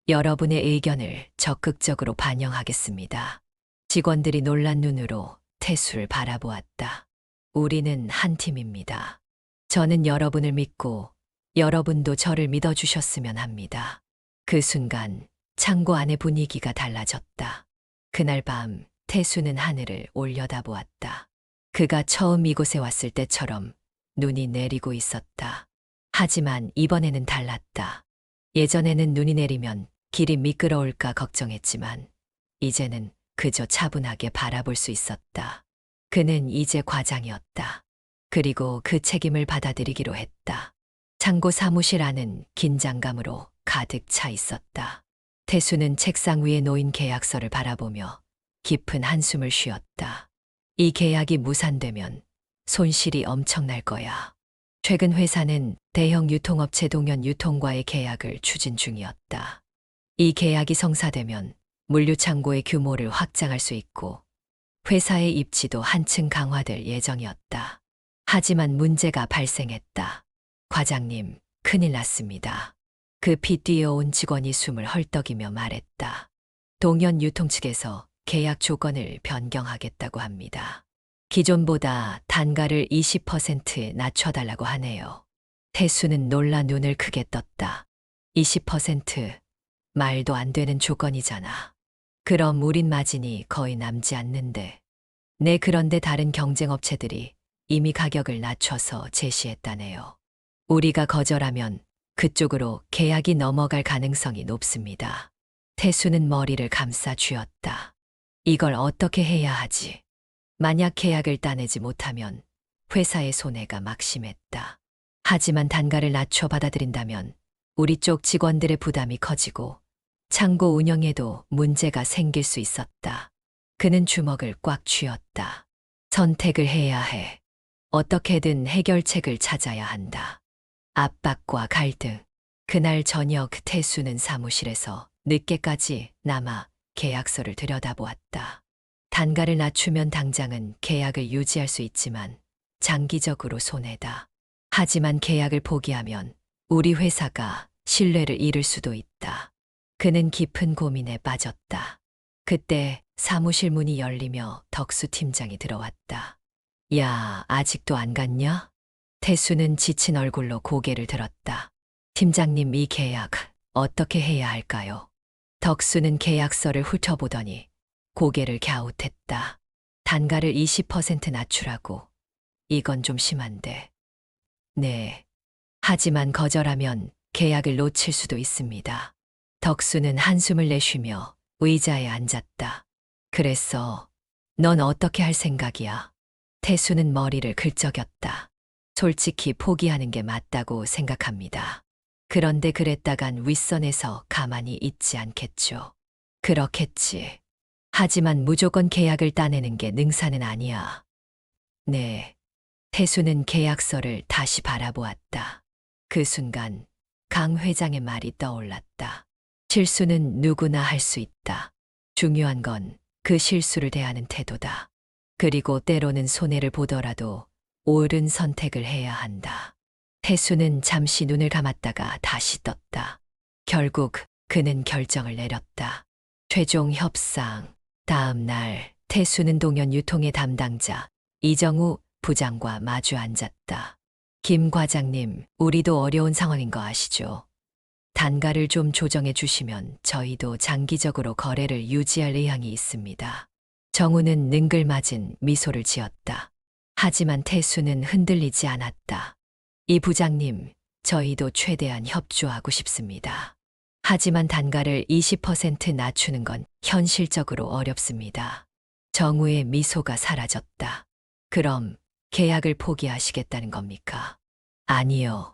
여러분의 의견을 적극적으로 반영하겠습니다. 직원들이 놀란 눈으로 태수를 바라보았다. 우리는 한 팀입니다. 저는 여러분을 믿고 여러분도 저를 믿어주셨으면 합니다. 그 순간 창고 안의 분위기가 달라졌다. 그날 밤 태수는 하늘을 올려다보았다. 그가 처음 이곳에 왔을 때처럼 눈이 내리고 있었다. 하지만 이번에는 달랐다. 예전에는 눈이 내리면 길이 미끄러울까 걱정했지만 이제는 그저 차분하게 바라볼 수 있었다. 그는 이제 과장이었다. 그리고 그 책임을 받아들이기로 했다. 창고 사무실 안은 긴장감으로 가득 차 있었다. 태수는 책상 위에 놓인 계약서를 바라보며 깊은 한숨을 쉬었다. 이 계약이 무산되면 손실이 엄청날 거야. 최근 회사는 대형 유통업체 동현 유통과의 계약을 추진 중이었다. 이 계약이 성사되면 물류창고의 규모를 확장할 수 있고 회사의 입지도 한층 강화될 예정이었다. 하지만 문제가 발생했다. 과장님, 큰일 났습니다. 급히 뛰어온 직원이 숨을 헐떡이며 말했다. 동현 유통 측에서 계약 조건을 변경하겠다고 합니다. 기존보다 단가를 20% 낮춰달라고 하네요. 태수는 놀라 눈을 크게 떴다. 20%? 말도 안 되는 조건이잖아. 그럼 우린 마진이 거의 남지 않는데. 네, 그런데 다른 경쟁업체들이 이미 가격을 낮춰서 제시했다네요. 우리가 거절하면 그쪽으로 계약이 넘어갈 가능성이 높습니다. 태수는 머리를 감싸 쥐었다. 이걸 어떻게 해야 하지? 만약 계약을 따내지 못하면 회사의 손해가 막심했다. 하지만 단가를 낮춰 받아들인다면 우리 쪽 직원들의 부담이 커지고 창고 운영에도 문제가 생길 수 있었다. 그는 주먹을 꽉 쥐었다. 선택을 해야 해. 어떻게든 해결책을 찾아야 한다. 압박과 갈등. 그날 저녁 태수는 사무실에서 늦게까지 남아 계약서를 들여다보았다. 단가를 낮추면 당장은 계약을 유지할 수 있지만 장기적으로 손해다. 하지만 계약을 포기하면 우리 회사가 신뢰를 잃을 수도 있다. 그는 깊은 고민에 빠졌다. 그때 사무실 문이 열리며 덕수 팀장이 들어왔다. 야, 아직도 안 갔냐? 태수는 지친 얼굴로 고개를 들었다. 팀장님, 이 계약 어떻게 해야 할까요? 덕수는 계약서를 훑어보더니 고개를 갸웃했다. 단가를 20% 낮추라고. 이건 좀 심한데. 네. 하지만 거절하면 계약을 놓칠 수도 있습니다. 덕수는 한숨을 내쉬며 의자에 앉았다. 그래서 넌 어떻게 할 생각이야? 태수는 머리를 긁적였다. 솔직히 포기하는 게 맞다고 생각합니다. 그런데 그랬다간 윗선에서 가만히 있지 않겠죠. 그렇겠지. 하지만 무조건 계약을 따내는 게 능사는 아니야. 네. 태수는 계약서를 다시 바라보았다. 그 순간 강 회장의 말이 떠올랐다. 실수는 누구나 할 수 있다. 중요한 건 그 실수를 대하는 태도다. 그리고 때로는 손해를 보더라도 옳은 선택을 해야 한다. 태수는 잠시 눈을 감았다가 다시 떴다. 결국 그는 결정을 내렸다. 최종 협상. 다음 날 태수는 동현 유통의 담당자 이정우 부장과 마주 앉았다. 김 과장님, 우리도 어려운 상황인 거 아시죠? 단가를 좀 조정해 주시면 저희도 장기적으로 거래를 유지할 의향이 있습니다. 정우는 능글맞은 미소를 지었다. 하지만 태수는 흔들리지 않았다. 이 부장님, 저희도 최대한 협조하고 싶습니다. 하지만 단가를 20% 낮추는 건 현실적으로 어렵습니다. 정우의 미소가 사라졌다. 그럼 계약을 포기하시겠다는 겁니까? 아니요.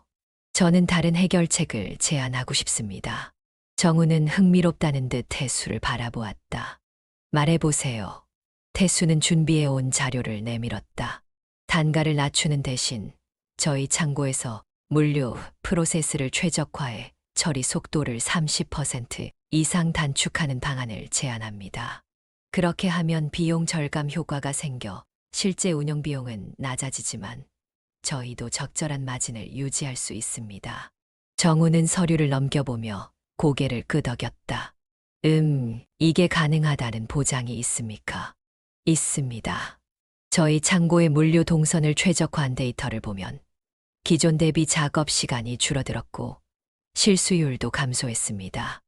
저는 다른 해결책을 제안하고 싶습니다. 정우는 흥미롭다는 듯 태수를 바라보았다. 말해보세요. 태수는 준비해온 자료를 내밀었다. 단가를 낮추는 대신 저희 창고에서 물류 프로세스를 최적화해 처리 속도를 30% 이상 단축하는 방안을 제안합니다. 그렇게 하면 비용 절감 효과가 생겨 실제 운영 비용은 낮아지지만 저희도 적절한 마진을 유지할 수 있습니다. 정우는 서류를 넘겨보며 고개를 끄덕였다. 이게 가능하다는 보장이 있습니까? 있습니다. 저희 창고의 물류 동선을 최적화한 데이터를 보면 기존 대비 작업 시간이 줄어들었고 실수율도 감소했습니다.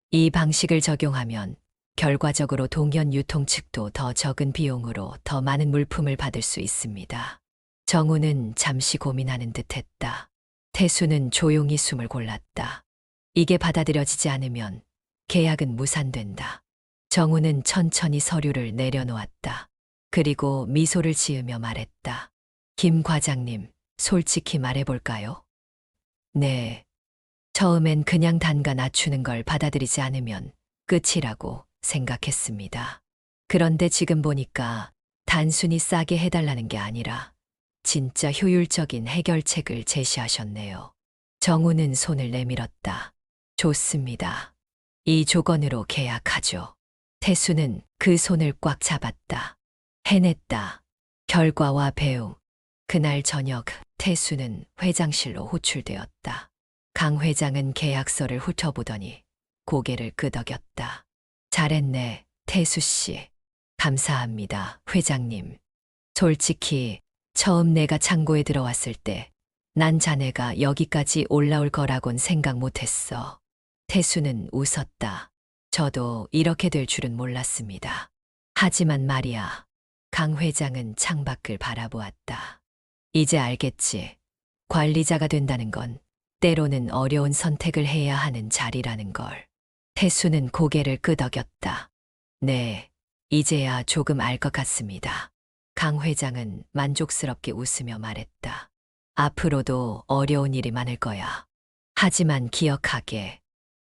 이 방식을 적용하면 결과적으로 동현 유통 측도 더 적은 비용으로 더 많은 물품을 받을 수 있습니다. 정우는 잠시 고민하는 듯 했다. 태수는 조용히 숨을 골랐다. 이게 받아들여지지 않으면 계약은 무산된다. 정우는 천천히 서류를 내려놓았다. 그리고 미소를 지으며 말했다. 김 과장님, 솔직히 말해볼까요? 네. 처음엔 그냥 단가 낮추는 걸 받아들이지 않으면 끝이라고 생각했습니다. 그런데 지금 보니까 단순히 싸게 해달라는 게 아니라 진짜 효율적인 해결책을 제시하셨네요. 정우는 손을 내밀었다. 좋습니다. 이 조건으로 계약하죠. 태수는 그 손을 꽉 잡았다. 해냈다. 결과와 배움. 그날 저녁 태수는 회장실로 호출되었다. 강 회장은 계약서를 훑어보더니 고개를 끄덕였다. 잘했네, 태수 씨. 감사합니다, 회장님. 솔직히 처음 내가 창고에 들어왔을 때 난 자네가 여기까지 올라올 거라곤 생각 못했어. 태수는 웃었다. 저도 이렇게 될 줄은 몰랐습니다. 하지만 말이야. 강 회장은 창밖을 바라보았다. 이제 알겠지. 관리자가 된다는 건 때로는 어려운 선택을 해야 하는 자리라는 걸. 태수는 고개를 끄덕였다. 네, 이제야 조금 알 것 같습니다. 강 회장은 만족스럽게 웃으며 말했다. 앞으로도 어려운 일이 많을 거야. 하지만 기억하게.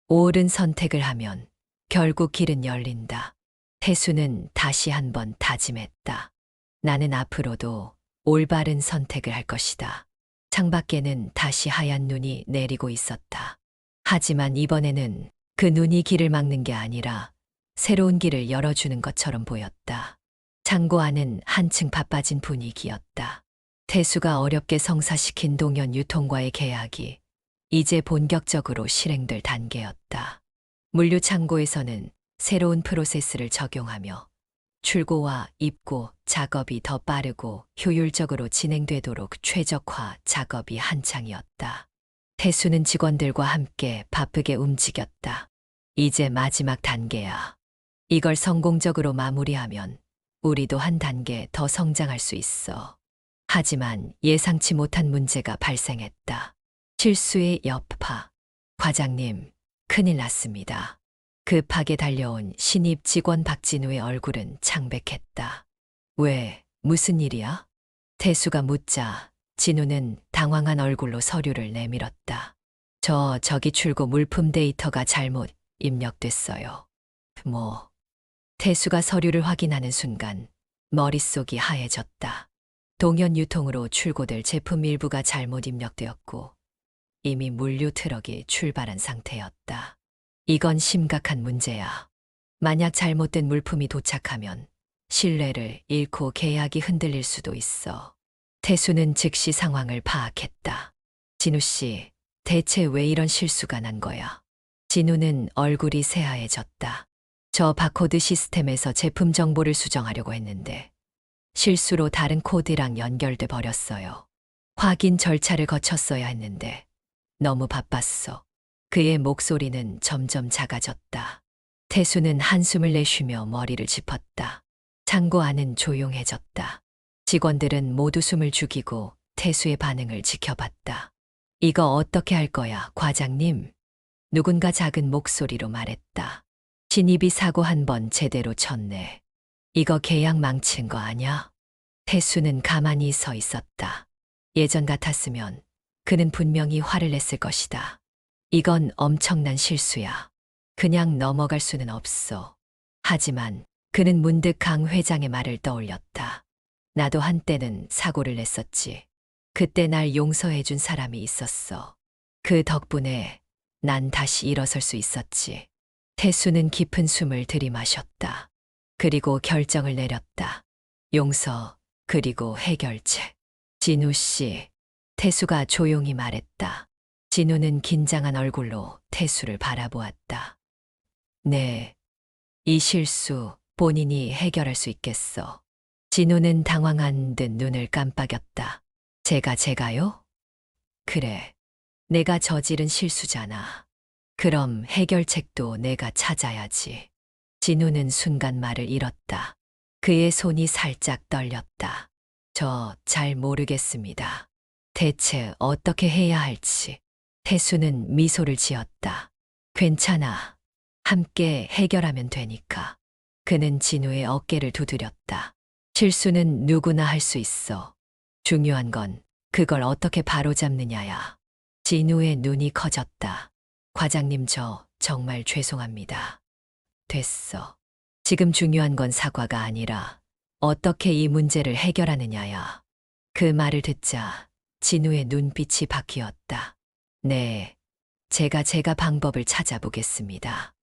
옳은 선택을 하면 결국 길은 열린다. 태수는 다시 한번 다짐했다. 나는 앞으로도 올바른 선택을 할 것이다. 창밖에는 다시 하얀 눈이 내리고 있었다. 하지만 이번에는 그 눈이 길을 막는 게 아니라 새로운 길을 열어주는 것처럼 보였다. 창고 안은 한층 바빠진 분위기였다. 태수가 어렵게 성사시킨 동현 유통과의 계약이 이제 본격적으로 실행될 단계였다. 물류 창고에서는 새로운 프로세스를 적용하며 출고와 입고 작업이 더 빠르고 효율적으로 진행되도록 최적화 작업이 한창이었다. 태수는 직원들과 함께 바쁘게 움직였다. 이제 마지막 단계야. 이걸 성공적으로 마무리하면 우리도 한 단계 더 성장할 수 있어. 하지만 예상치 못한 문제가 발생했다. 실수의 여파. 과장님, 큰일 났습니다. 급하게 달려온 신입 직원 박진우의 얼굴은 창백했다. 왜, 무슨 일이야? 태수가 묻자 진우는 당황한 얼굴로 서류를 내밀었다. 저기 출고 물품 데이터가 잘못 입력됐어요. 뭐? 태수가 서류를 확인하는 순간 머릿속이 하얘졌다. 동현 유통으로 출고될 제품 일부가 잘못 입력되었고 이미 물류 트럭이 출발한 상태였다. 이건 심각한 문제야. 만약 잘못된 물품이 도착하면 신뢰를 잃고 계약이 흔들릴 수도 있어. 태수는 즉시 상황을 파악했다. 진우 씨, 대체 왜 이런 실수가 난 거야? 진우는 얼굴이 새하얘졌다. 저 바코드 시스템에서 제품 정보를 수정하려고 했는데 실수로 다른 코드랑 연결돼 버렸어요. 확인 절차를 거쳤어야 했는데 너무 바빴어. 그의 목소리는 점점 작아졌다. 태수는 한숨을 내쉬며 머리를 짚었다. 창고 안은 조용해졌다. 직원들은 모두 숨을 죽이고 태수의 반응을 지켜봤다. 이거 어떻게 할 거야, 과장님? 누군가 작은 목소리로 말했다. 신입이 사고 한 번 제대로 쳤네. 이거 계약 망친 거 아냐? 태수는 가만히 서 있었다. 예전 같았으면 그는 분명히 화를 냈을 것이다. 이건 엄청난 실수야. 그냥 넘어갈 수는 없어. 하지만 그는 문득 강 회장의 말을 떠올렸다. 나도 한때는 사고를 냈었지. 그때 날 용서해 준 사람이 있었어. 그 덕분에 난 다시 일어설 수 있었지. 태수는 깊은 숨을 들이마셨다. 그리고 결정을 내렸다. 용서, 그리고 해결책. 진우 씨, 태수가 조용히 말했다. 진우는 긴장한 얼굴로 태수를 바라보았다. 네, 이 실수 본인이 해결할 수 있겠어. 진우는 당황한 듯 눈을 깜빡였다. 제가요? 그래, 내가 저지른 실수잖아. 그럼 해결책도 내가 찾아야지. 진우는 순간 말을 잃었다. 그의 손이 살짝 떨렸다. 저 잘 모르겠습니다. 대체 어떻게 해야 할지. 태수는 미소를 지었다. 괜찮아. 함께 해결하면 되니까. 그는 진우의 어깨를 두드렸다. 실수는 누구나 할 수 있어. 중요한 건 그걸 어떻게 바로잡느냐야. 진우의 눈이 커졌다. 과장님, 저 정말 죄송합니다. 됐어. 지금 중요한 건 사과가 아니라 어떻게 이 문제를 해결하느냐야. 그 말을 듣자 진우의 눈빛이 바뀌었다. 네, 제가 방법을 찾아보겠습니다.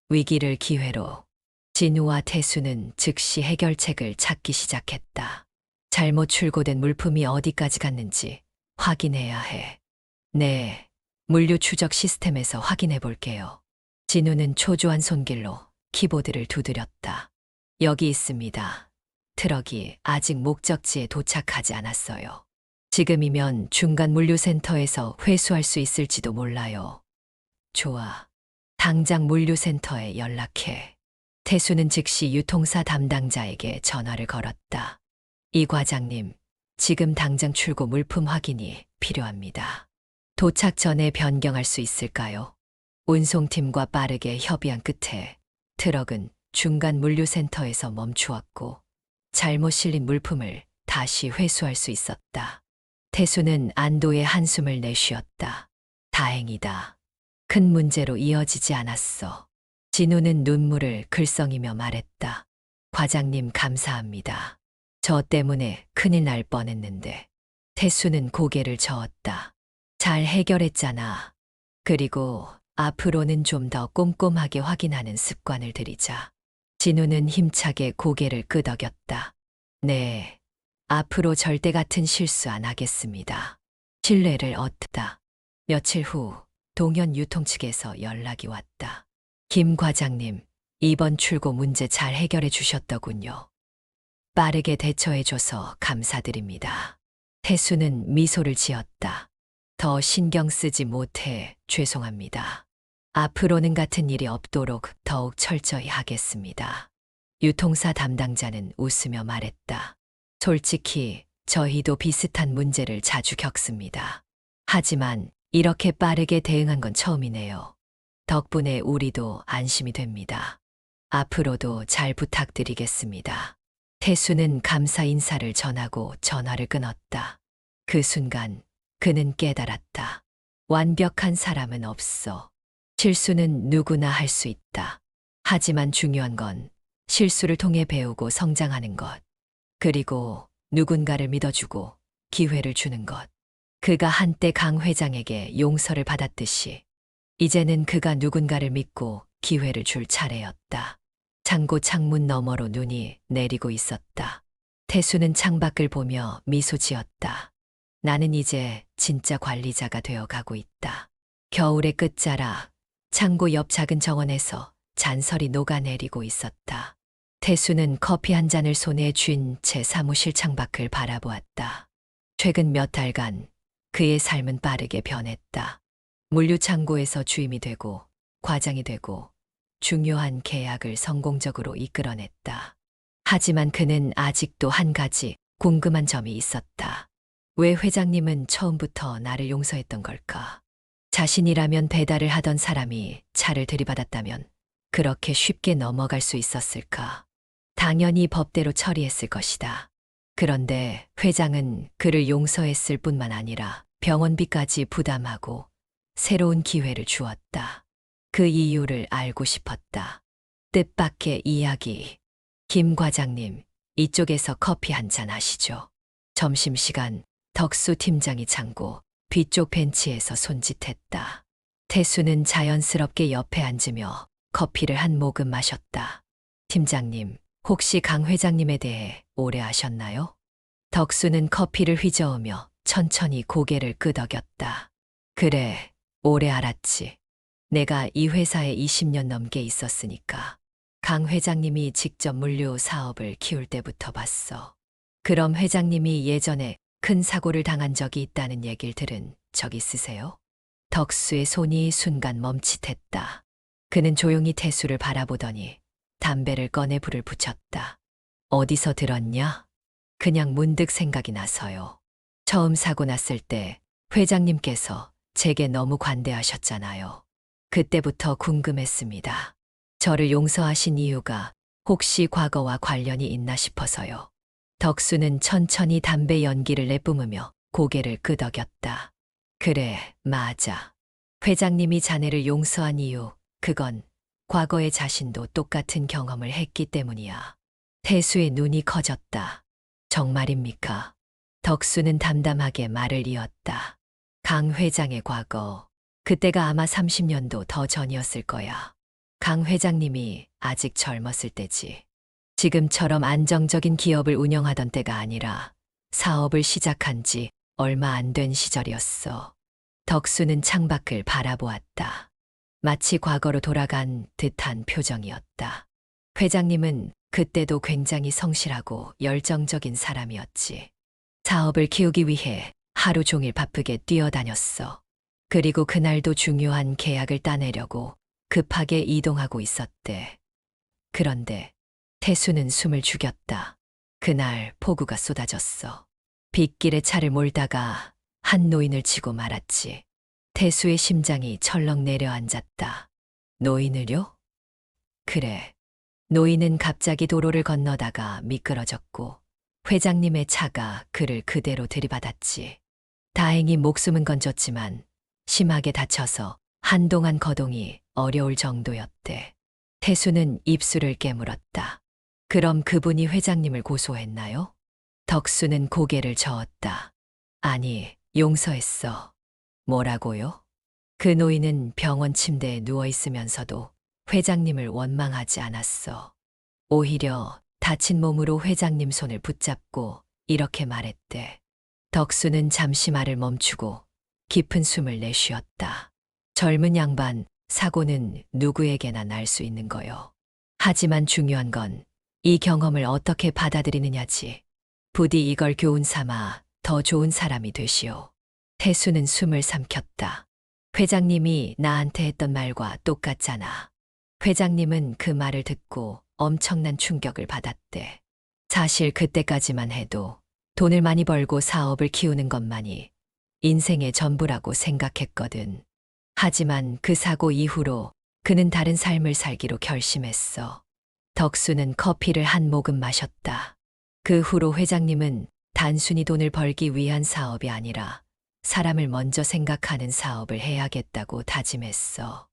위기를 기회로. 진우와 태수는 즉시 해결책을 찾기 시작했다. 잘못 출고된 물품이 어디까지 갔는지 확인해야 해. 네, 물류 추적 시스템에서 확인해 볼게요. 진우는 초조한 손길로 키보드를 두드렸다. 여기 있습니다. 트럭이 아직 목적지에 도착하지 않았어요. 지금이면 중간 물류센터에서 회수할 수 있을지도 몰라요. 좋아. 당장 물류센터에 연락해. 태수는 즉시 유통사 담당자에게 전화를 걸었다. 이 과장님, 지금 당장 출고 물품 확인이 필요합니다. 도착 전에 변경할 수 있을까요? 운송팀과 빠르게 협의한 끝에 트럭은 중간 물류센터에서 멈추었고 잘못 실린 물품을 다시 회수할 수 있었다. 태수는 안도의 한숨을 내쉬었다. 다행이다. 큰 문제로 이어지지 않았어. 진우는 눈물을 글썽이며 말했다. 과장님, 감사합니다. 저 때문에 큰일 날 뻔했는데. 태수는 고개를 저었다. 잘 해결했잖아. 그리고 앞으로는 좀 더 꼼꼼하게 확인하는 습관을 들이자. 진우는 힘차게 고개를 끄덕였다. 네, 앞으로 절대 같은 실수 안 하겠습니다. 신뢰를 얻다. 며칠 후 동현 유통 측에서 연락이 왔다. 김 과장님, 이번 출고 문제 잘 해결해 주셨더군요. 빠르게 대처해줘서 감사드립니다. 태수는 미소를 지었다. 더 신경 쓰지 못해 죄송합니다. 앞으로는 같은 일이 없도록 더욱 철저히 하겠습니다. 유통사 담당자는 웃으며 말했다. 솔직히 저희도 비슷한 문제를 자주 겪습니다. 하지만 이렇게 빠르게 대응한 건 처음이네요. 덕분에 우리도 안심이 됩니다. 앞으로도 잘 부탁드리겠습니다. 태수는 감사 인사를 전하고 전화를 끊었다. 그 순간 그는 깨달았다. 완벽한 사람은 없어. 실수는 누구나 할 수 있다. 하지만 중요한 건 실수를 통해 배우고 성장하는 것. 그리고 누군가를 믿어주고 기회를 주는 것. 그가 한때 강 회장에게 용서를 받았듯이 이제는 그가 누군가를 믿고 기회를 줄 차례였다. 창고 창문 너머로 눈이 내리고 있었다. 태수는 창밖을 보며 미소 지었다. 나는 이제 진짜 관리자가 되어 가고 있다. 겨울의 끝자락, 창고 옆 작은 정원에서 잔설이 녹아내리고 있었다. 태수는 커피 한 잔을 손에 쥔 채 사무실 창밖을 바라보았다. 최근 몇 달간 그의 삶은 빠르게 변했다. 물류창고에서 주임이 되고 과장이 되고 중요한 계약을 성공적으로 이끌어냈다. 하지만 그는 아직도 한 가지 궁금한 점이 있었다. 왜 회장님은 처음부터 나를 용서했던 걸까? 자신이라면 배달을 하던 사람이 차를 들이받았다면 그렇게 쉽게 넘어갈 수 있었을까? 당연히 법대로 처리했을 것이다. 그런데 회장은 그를 용서했을 뿐만 아니라 병원비까지 부담하고 새로운 기회를 주었다. 그 이유를 알고 싶었다. 뜻밖의 이야기. 김 과장님, 이쪽에서 커피 한잔 하시죠. 점심시간 덕수 팀장이 창고 뒤쪽 벤치에서 손짓했다. 태수는 자연스럽게 옆에 앉으며 커피를 한 모금 마셨다. 팀장님, 혹시 강 회장님에 대해 오래 아셨나요? 덕수는 커피를 휘저으며 천천히 고개를 끄덕였다. 그래, 오래 알았지. 내가 이 회사에 20년 넘게 있었으니까. 강 회장님이 직접 물류 사업을 키울 때부터 봤어. 그럼 회장님이 예전에 큰 사고를 당한 적이 있다는 얘기를 들은 적 있으세요? 덕수의 손이 순간 멈칫했다. 그는 조용히 태수를 바라보더니 담배를 꺼내 불을 붙였다. 어디서 들었냐? 그냥 문득 생각이 나서요. 처음 사고 났을 때 회장님께서 제게 너무 관대하셨잖아요. 그때부터 궁금했습니다. 저를 용서하신 이유가 혹시 과거와 관련이 있나 싶어서요. 덕수는 천천히 담배 연기를 내뿜으며 고개를 끄덕였다. 그래, 맞아. 회장님이 자네를 용서한 이유, 그건 과거의 자신도 똑같은 경험을 했기 때문이야. 태수의 눈이 커졌다. 정말입니까? 덕수는 담담하게 말을 이었다. 강 회장의 과거, 그때가 아마 30년도 더 전이었을 거야. 강 회장님이 아직 젊었을 때지. 지금처럼 안정적인 기업을 운영하던 때가 아니라 사업을 시작한 지 얼마 안 된 시절이었어. 덕수는 창밖을 바라보았다. 마치 과거로 돌아간 듯한 표정이었다. 회장님은 그때도 굉장히 성실하고 열정적인 사람이었지. 사업을 키우기 위해 하루 종일 바쁘게 뛰어다녔어. 그리고 그날도 중요한 계약을 따내려고 급하게 이동하고 있었대. 그런데 태수는 숨을 죽였다. 그날 폭우가 쏟아졌어. 빗길에 차를 몰다가 한 노인을 치고 말았지. 태수의 심장이 철렁 내려앉았다. 노인을요? 그래. 노인은 갑자기 도로를 건너다가 미끄러졌고 회장님의 차가 그를 그대로 들이받았지. 다행히 목숨은 건졌지만 심하게 다쳐서 한동안 거동이 어려울 정도였대. 태수는 입술을 깨물었다. 그럼 그분이 회장님을 고소했나요? 덕수는 고개를 저었다. 아니, 용서했어. 뭐라고요? 그 노인은 병원 침대에 누워 있으면서도 회장님을 원망하지 않았어. 오히려 다친 몸으로 회장님 손을 붙잡고 이렇게 말했대. 덕수는 잠시 말을 멈추고 깊은 숨을 내쉬었다. 젊은 양반, 사고는 누구에게나 날 수 있는 거요. 하지만 중요한 건 이 경험을 어떻게 받아들이느냐지. 부디 이걸 교훈 삼아 더 좋은 사람이 되시오. 태수는 숨을 삼켰다. 회장님이 나한테 했던 말과 똑같잖아. 회장님은 그 말을 듣고 엄청난 충격을 받았대. 사실 그때까지만 해도 돈을 많이 벌고 사업을 키우는 것만이 인생의 전부라고 생각했거든. 하지만 그 사고 이후로 그는 다른 삶을 살기로 결심했어. 덕수는 커피를 한 모금 마셨다. 그 후로 회장님은 단순히 돈을 벌기 위한 사업이 아니라 사람을 먼저 생각하는 사업을 해야겠다고 다짐했어.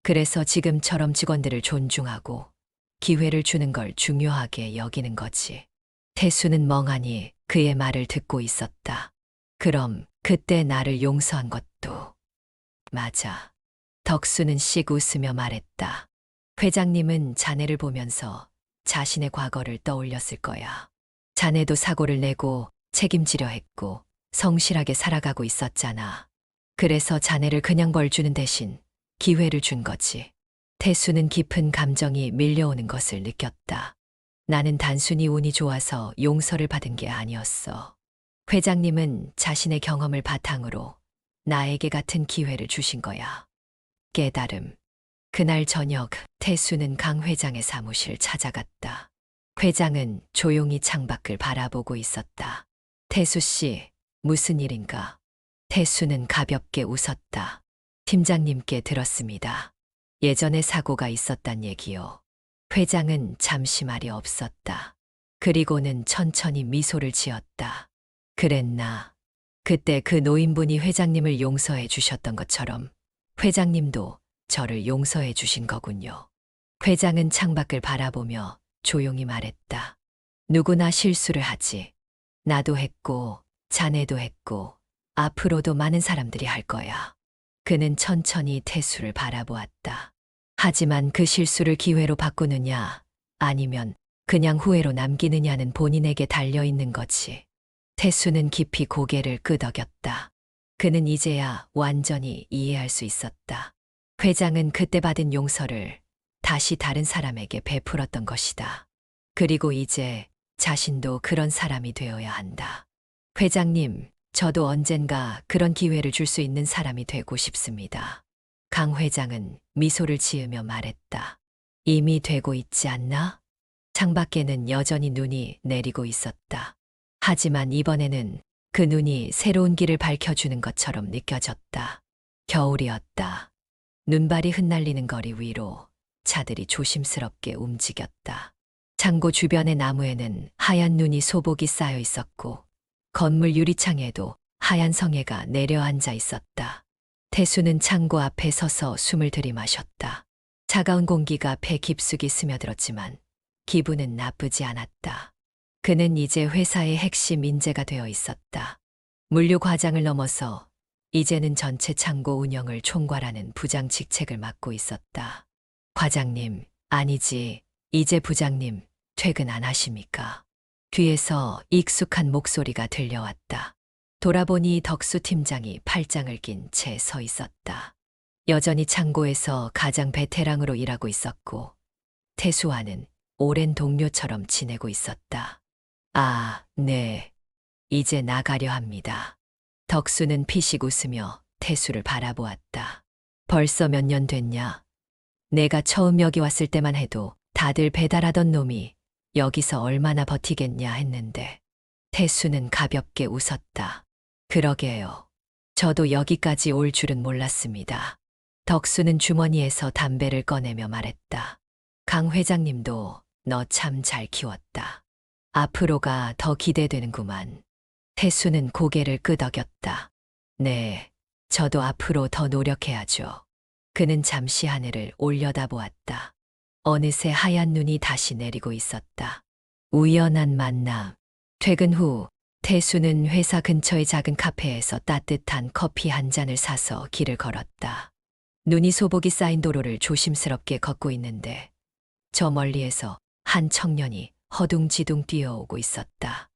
그래서 지금처럼 직원들을 존중하고 기회를 주는 걸 중요하게 여기는 거지. 태수는 멍하니 그의 말을 듣고 있었다. 그럼 그때 나를 용서한 것도 맞아. 덕수는 씩 웃으며 말했다. 회장님은 자네를 보면서 자신의 과거를 떠올렸을 거야. 자네도 사고를 내고 책임지려 했고 성실하게 살아가고 있었잖아. 그래서 자네를 그냥 벌주는 대신 기회를 준 거지. 태수는 깊은 감정이 밀려오는 것을 느꼈다. 나는 단순히 운이 좋아서 용서를 받은 게 아니었어. 회장님은 자신의 경험을 바탕으로 나에게 같은 기회를 주신 거야. 깨달음. 그날 저녁 태수는 강 회장의 사무실 찾아갔다. 회장은 조용히 창밖을 바라보고 있었다. 태수 씨, 무슨 일인가? 태수는 가볍게 웃었다. 팀장님께 들었습니다. 예전에 사고가 있었단 얘기요. 회장은 잠시 말이 없었다. 그리고는 천천히 미소를 지었다. 그랬나? 그때 그 노인분이 회장님을 용서해 주셨던 것처럼 회장님도 저를 용서해 주신 거군요. 회장은 창밖을 바라보며 조용히 말했다. 누구나 실수를 하지. 나도 했고, 자네도 했고, 앞으로도 많은 사람들이 할 거야. 그는 천천히 태수를 바라보았다. 하지만 그 실수를 기회로 바꾸느냐, 아니면 그냥 후회로 남기느냐는 본인에게 달려 있는 거지. 태수는 깊이 고개를 끄덕였다. 그는 이제야 완전히 이해할 수 있었다. 회장은 그때 받은 용서를 다시 다른 사람에게 베풀었던 것이다. 그리고 이제 자신도 그런 사람이 되어야 한다. 회장님, 저도 언젠가 그런 기회를 줄 수 있는 사람이 되고 싶습니다. 강 회장은 미소를 지으며 말했다. 이미 되고 있지 않나? 창밖에는 여전히 눈이 내리고 있었다. 하지만 이번에는 그 눈이 새로운 길을 밝혀주는 것처럼 느껴졌다. 겨울이었다. 눈발이 흩날리는 거리 위로 차들이 조심스럽게 움직였다. 창고 주변의 나무에는 하얀 눈이 소복이 쌓여 있었고 건물 유리창에도 하얀 성에가 내려앉아 있었다. 태수는 창고 앞에 서서 숨을 들이마셨다. 차가운 공기가 폐 깊숙이 스며들었지만 기분은 나쁘지 않았다. 그는 이제 회사의 핵심 인재가 되어 있었다. 물류 과장을 넘어서 이제는 전체 창고 운영을 총괄하는 부장 직책을 맡고 있었다. 과장님, 아니지, 이제 부장님, 퇴근 안 하십니까? 뒤에서 익숙한 목소리가 들려왔다. 돌아보니 덕수 팀장이 팔짱을 낀 채 서 있었다. 여전히 창고에서 가장 베테랑으로 일하고 있었고 태수와는 오랜 동료처럼 지내고 있었다. 아, 네. 이제 나가려 합니다. 덕수는 피식 웃으며 태수를 바라보았다. 벌써 몇 년 됐냐? 내가 처음 여기 왔을 때만 해도 다들 배달하던 놈이 여기서 얼마나 버티겠냐 했는데 태수는 가볍게 웃었다. 그러게요. 저도 여기까지 올 줄은 몰랐습니다. 덕수는 주머니에서 담배를 꺼내며 말했다. 강 회장님도 너 참 잘 키웠다. 앞으로가 더 기대되는구만. 태수는 고개를 끄덕였다. 네, 저도 앞으로 더 노력해야죠. 그는 잠시 하늘을 올려다보았다. 어느새 하얀 눈이 다시 내리고 있었다. 우연한 만남. 퇴근 후 태수는 회사 근처의 작은 카페에서 따뜻한 커피 한 잔을 사서 길을 걸었다. 눈이 소복이 쌓인 도로를 조심스럽게 걷고 있는데 저 멀리에서 한 청년이 허둥지둥 뛰어오고 있었다.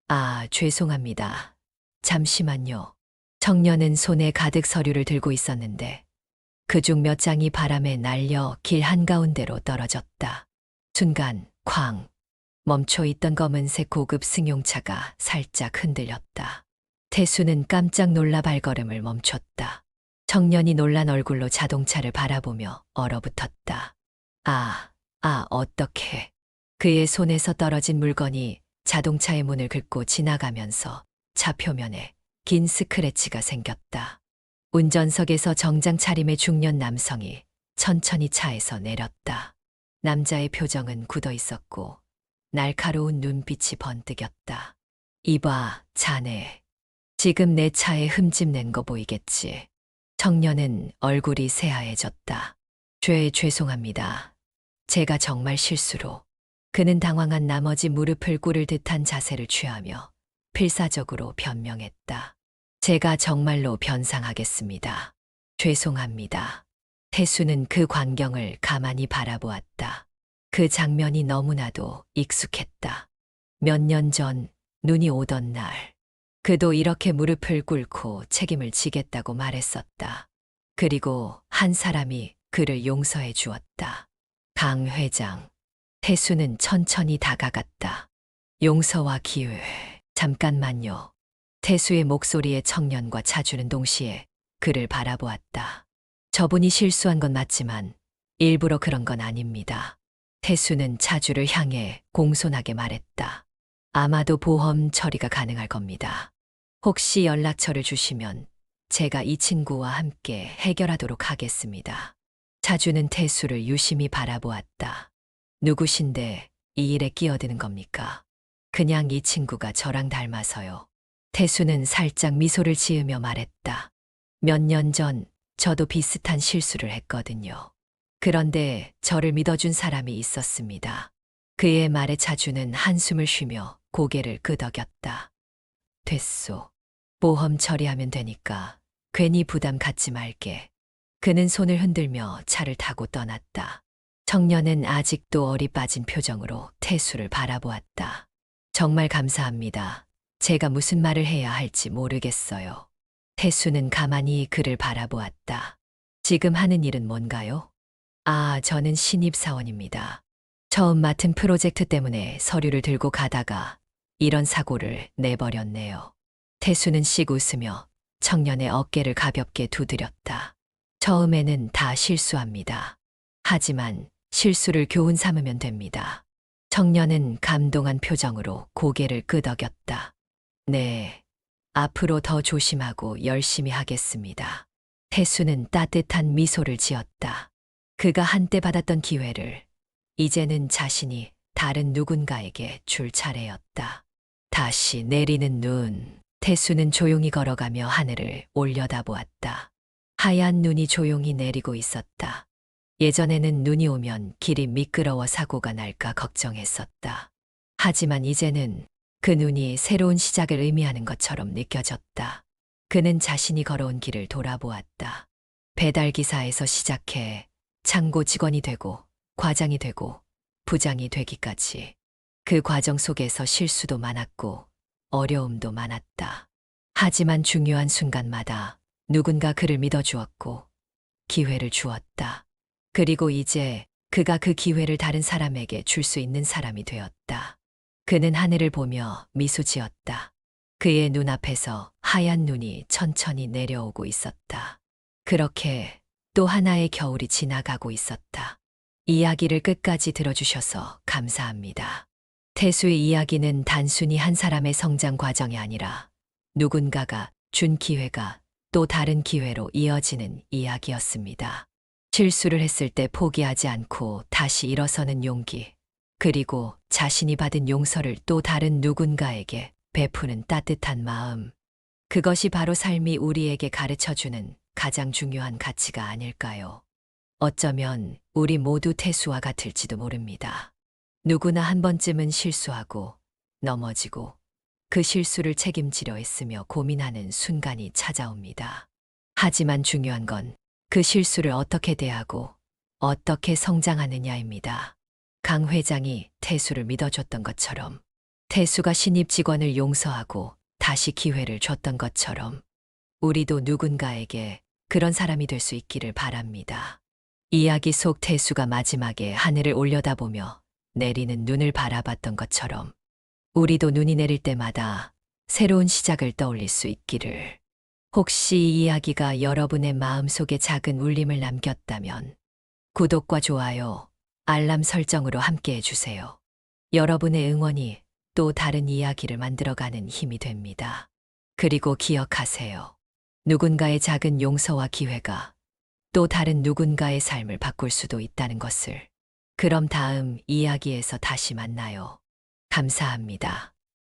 아, 죄송합니다. 잠시만요. 청년은 손에 가득 서류를 들고 있었는데 그중 몇 장이 바람에 날려 길 한가운데로 떨어졌다. 순간 쾅! 멈춰 있던 검은색 고급 승용차가 살짝 흔들렸다. 태수는 깜짝 놀라 발걸음을 멈췄다. 청년이 놀란 얼굴로 자동차를 바라보며 얼어붙었다. 어떡해. 그의 손에서 떨어진 물건이 자동차의 문을 긁고 지나가면서 차 표면에 긴 스크래치가 생겼다. 운전석에서 정장 차림의 중년 남성이 천천히 차에서 내렸다. 남자의 표정은 굳어 있었고 날카로운 눈빛이 번뜩였다. 이봐, 자네. 지금 내 차에 흠집 낸 거 보이겠지? 청년은 얼굴이 새하얘졌다. 죄송합니다. 제가 정말 실수로. 그는 당황한 나머지 무릎을 꿇을 듯한 자세를 취하며 필사적으로 변명했다. 제가 정말로 변상하겠습니다. 죄송합니다. 태수는 그 광경을 가만히 바라보았다. 그 장면이 너무나도 익숙했다. 몇 년 전 눈이 오던 날, 그도 이렇게 무릎을 꿇고 책임을 지겠다고 말했었다. 그리고 한 사람이 그를 용서해 주었다. 강 회장. 태수는 천천히 다가갔다. 용서와 기회. 잠깐만요. 태수의 목소리에 청년과 차주는 동시에 그를 바라보았다. 저분이 실수한 건 맞지만 일부러 그런 건 아닙니다. 태수는 차주를 향해 공손하게 말했다. 아마도 보험 처리가 가능할 겁니다. 혹시 연락처를 주시면 제가 이 친구와 함께 해결하도록 하겠습니다. 차주는 태수를 유심히 바라보았다. 누구신데 이 일에 끼어드는 겁니까? 그냥 이 친구가 저랑 닮아서요. 태수는 살짝 미소를 지으며 말했다. 몇 년 전 저도 비슷한 실수를 했거든요. 그런데 저를 믿어준 사람이 있었습니다. 그의 말에 차주는 한숨을 쉬며 고개를 끄덕였다. 됐소. 보험 처리하면 되니까 괜히 부담 갖지 말게. 그는 손을 흔들며 차를 타고 떠났다. 청년은 아직도 어리 빠진 표정으로 태수를 바라보았다. 정말 감사합니다. 제가 무슨 말을 해야 할지 모르겠어요. 태수는 가만히 그를 바라보았다. 지금 하는 일은 뭔가요? 아, 저는 신입사원입니다. 처음 맡은 프로젝트 때문에 서류를 들고 가다가 이런 사고를 내버렸네요. 태수는 씩 웃으며 청년의 어깨를 가볍게 두드렸다. 처음에는 다 실수합니다. 하지만 실수를 교훈 삼으면 됩니다. 청년은 감동한 표정으로 고개를 끄덕였다. 네, 앞으로 더 조심하고 열심히 하겠습니다. 태수는 따뜻한 미소를 지었다. 그가 한때 받았던 기회를 이제는 자신이 다른 누군가에게 줄 차례였다. 다시 내리는 눈. 태수는 조용히 걸어가며 하늘을 올려다보았다. 하얀 눈이 조용히 내리고 있었다. 예전에는 눈이 오면 길이 미끄러워 사고가 날까 걱정했었다. 하지만 이제는 그 눈이 새로운 시작을 의미하는 것처럼 느껴졌다. 그는 자신이 걸어온 길을 돌아보았다. 배달기사에서 시작해 창고 직원이 되고 과장이 되고 부장이 되기까지. 그 과정 속에서 실수도 많았고 어려움도 많았다. 하지만 중요한 순간마다 누군가 그를 믿어주었고 기회를 주었다. 그리고 이제 그가 그 기회를 다른 사람에게 줄 수 있는 사람이 되었다. 그는 하늘을 보며 미소 지었다. 그의 눈앞에서 하얀 눈이 천천히 내려오고 있었다. 그렇게 또 하나의 겨울이 지나가고 있었다. 이야기를 끝까지 들어주셔서 감사합니다. 태수의 이야기는 단순히 한 사람의 성장 과정이 아니라 누군가가 준 기회가 또 다른 기회로 이어지는 이야기였습니다. 실수를 했을 때 포기하지 않고 다시 일어서는 용기, 그리고 자신이 받은 용서를 또 다른 누군가에게 베푸는 따뜻한 마음. 그것이 바로 삶이 우리에게 가르쳐주는 가장 중요한 가치가 아닐까요? 어쩌면 우리 모두 태수와 같을지도 모릅니다. 누구나 한 번쯤은 실수하고 넘어지고 그 실수를 책임지려 애쓰며 고민하는 순간이 찾아옵니다. 하지만 중요한 건 그 실수를 어떻게 대하고 어떻게 성장하느냐입니다. 강 회장이 태수를 믿어줬던 것처럼, 태수가 신입 직원을 용서하고 다시 기회를 줬던 것처럼 우리도 누군가에게 그런 사람이 될 수 있기를 바랍니다. 이야기 속 태수가 마지막에 하늘을 올려다보며 내리는 눈을 바라봤던 것처럼 우리도 눈이 내릴 때마다 새로운 시작을 떠올릴 수 있기를. 혹시 이 이야기가 여러분의 마음속에 작은 울림을 남겼다면 구독과 좋아요, 알람 설정으로 함께 해주세요. 여러분의 응원이 또 다른 이야기를 만들어가는 힘이 됩니다. 그리고 기억하세요. 누군가의 작은 용서와 기회가 또 다른 누군가의 삶을 바꿀 수도 있다는 것을. 그럼 다음 이야기에서 다시 만나요. 감사합니다.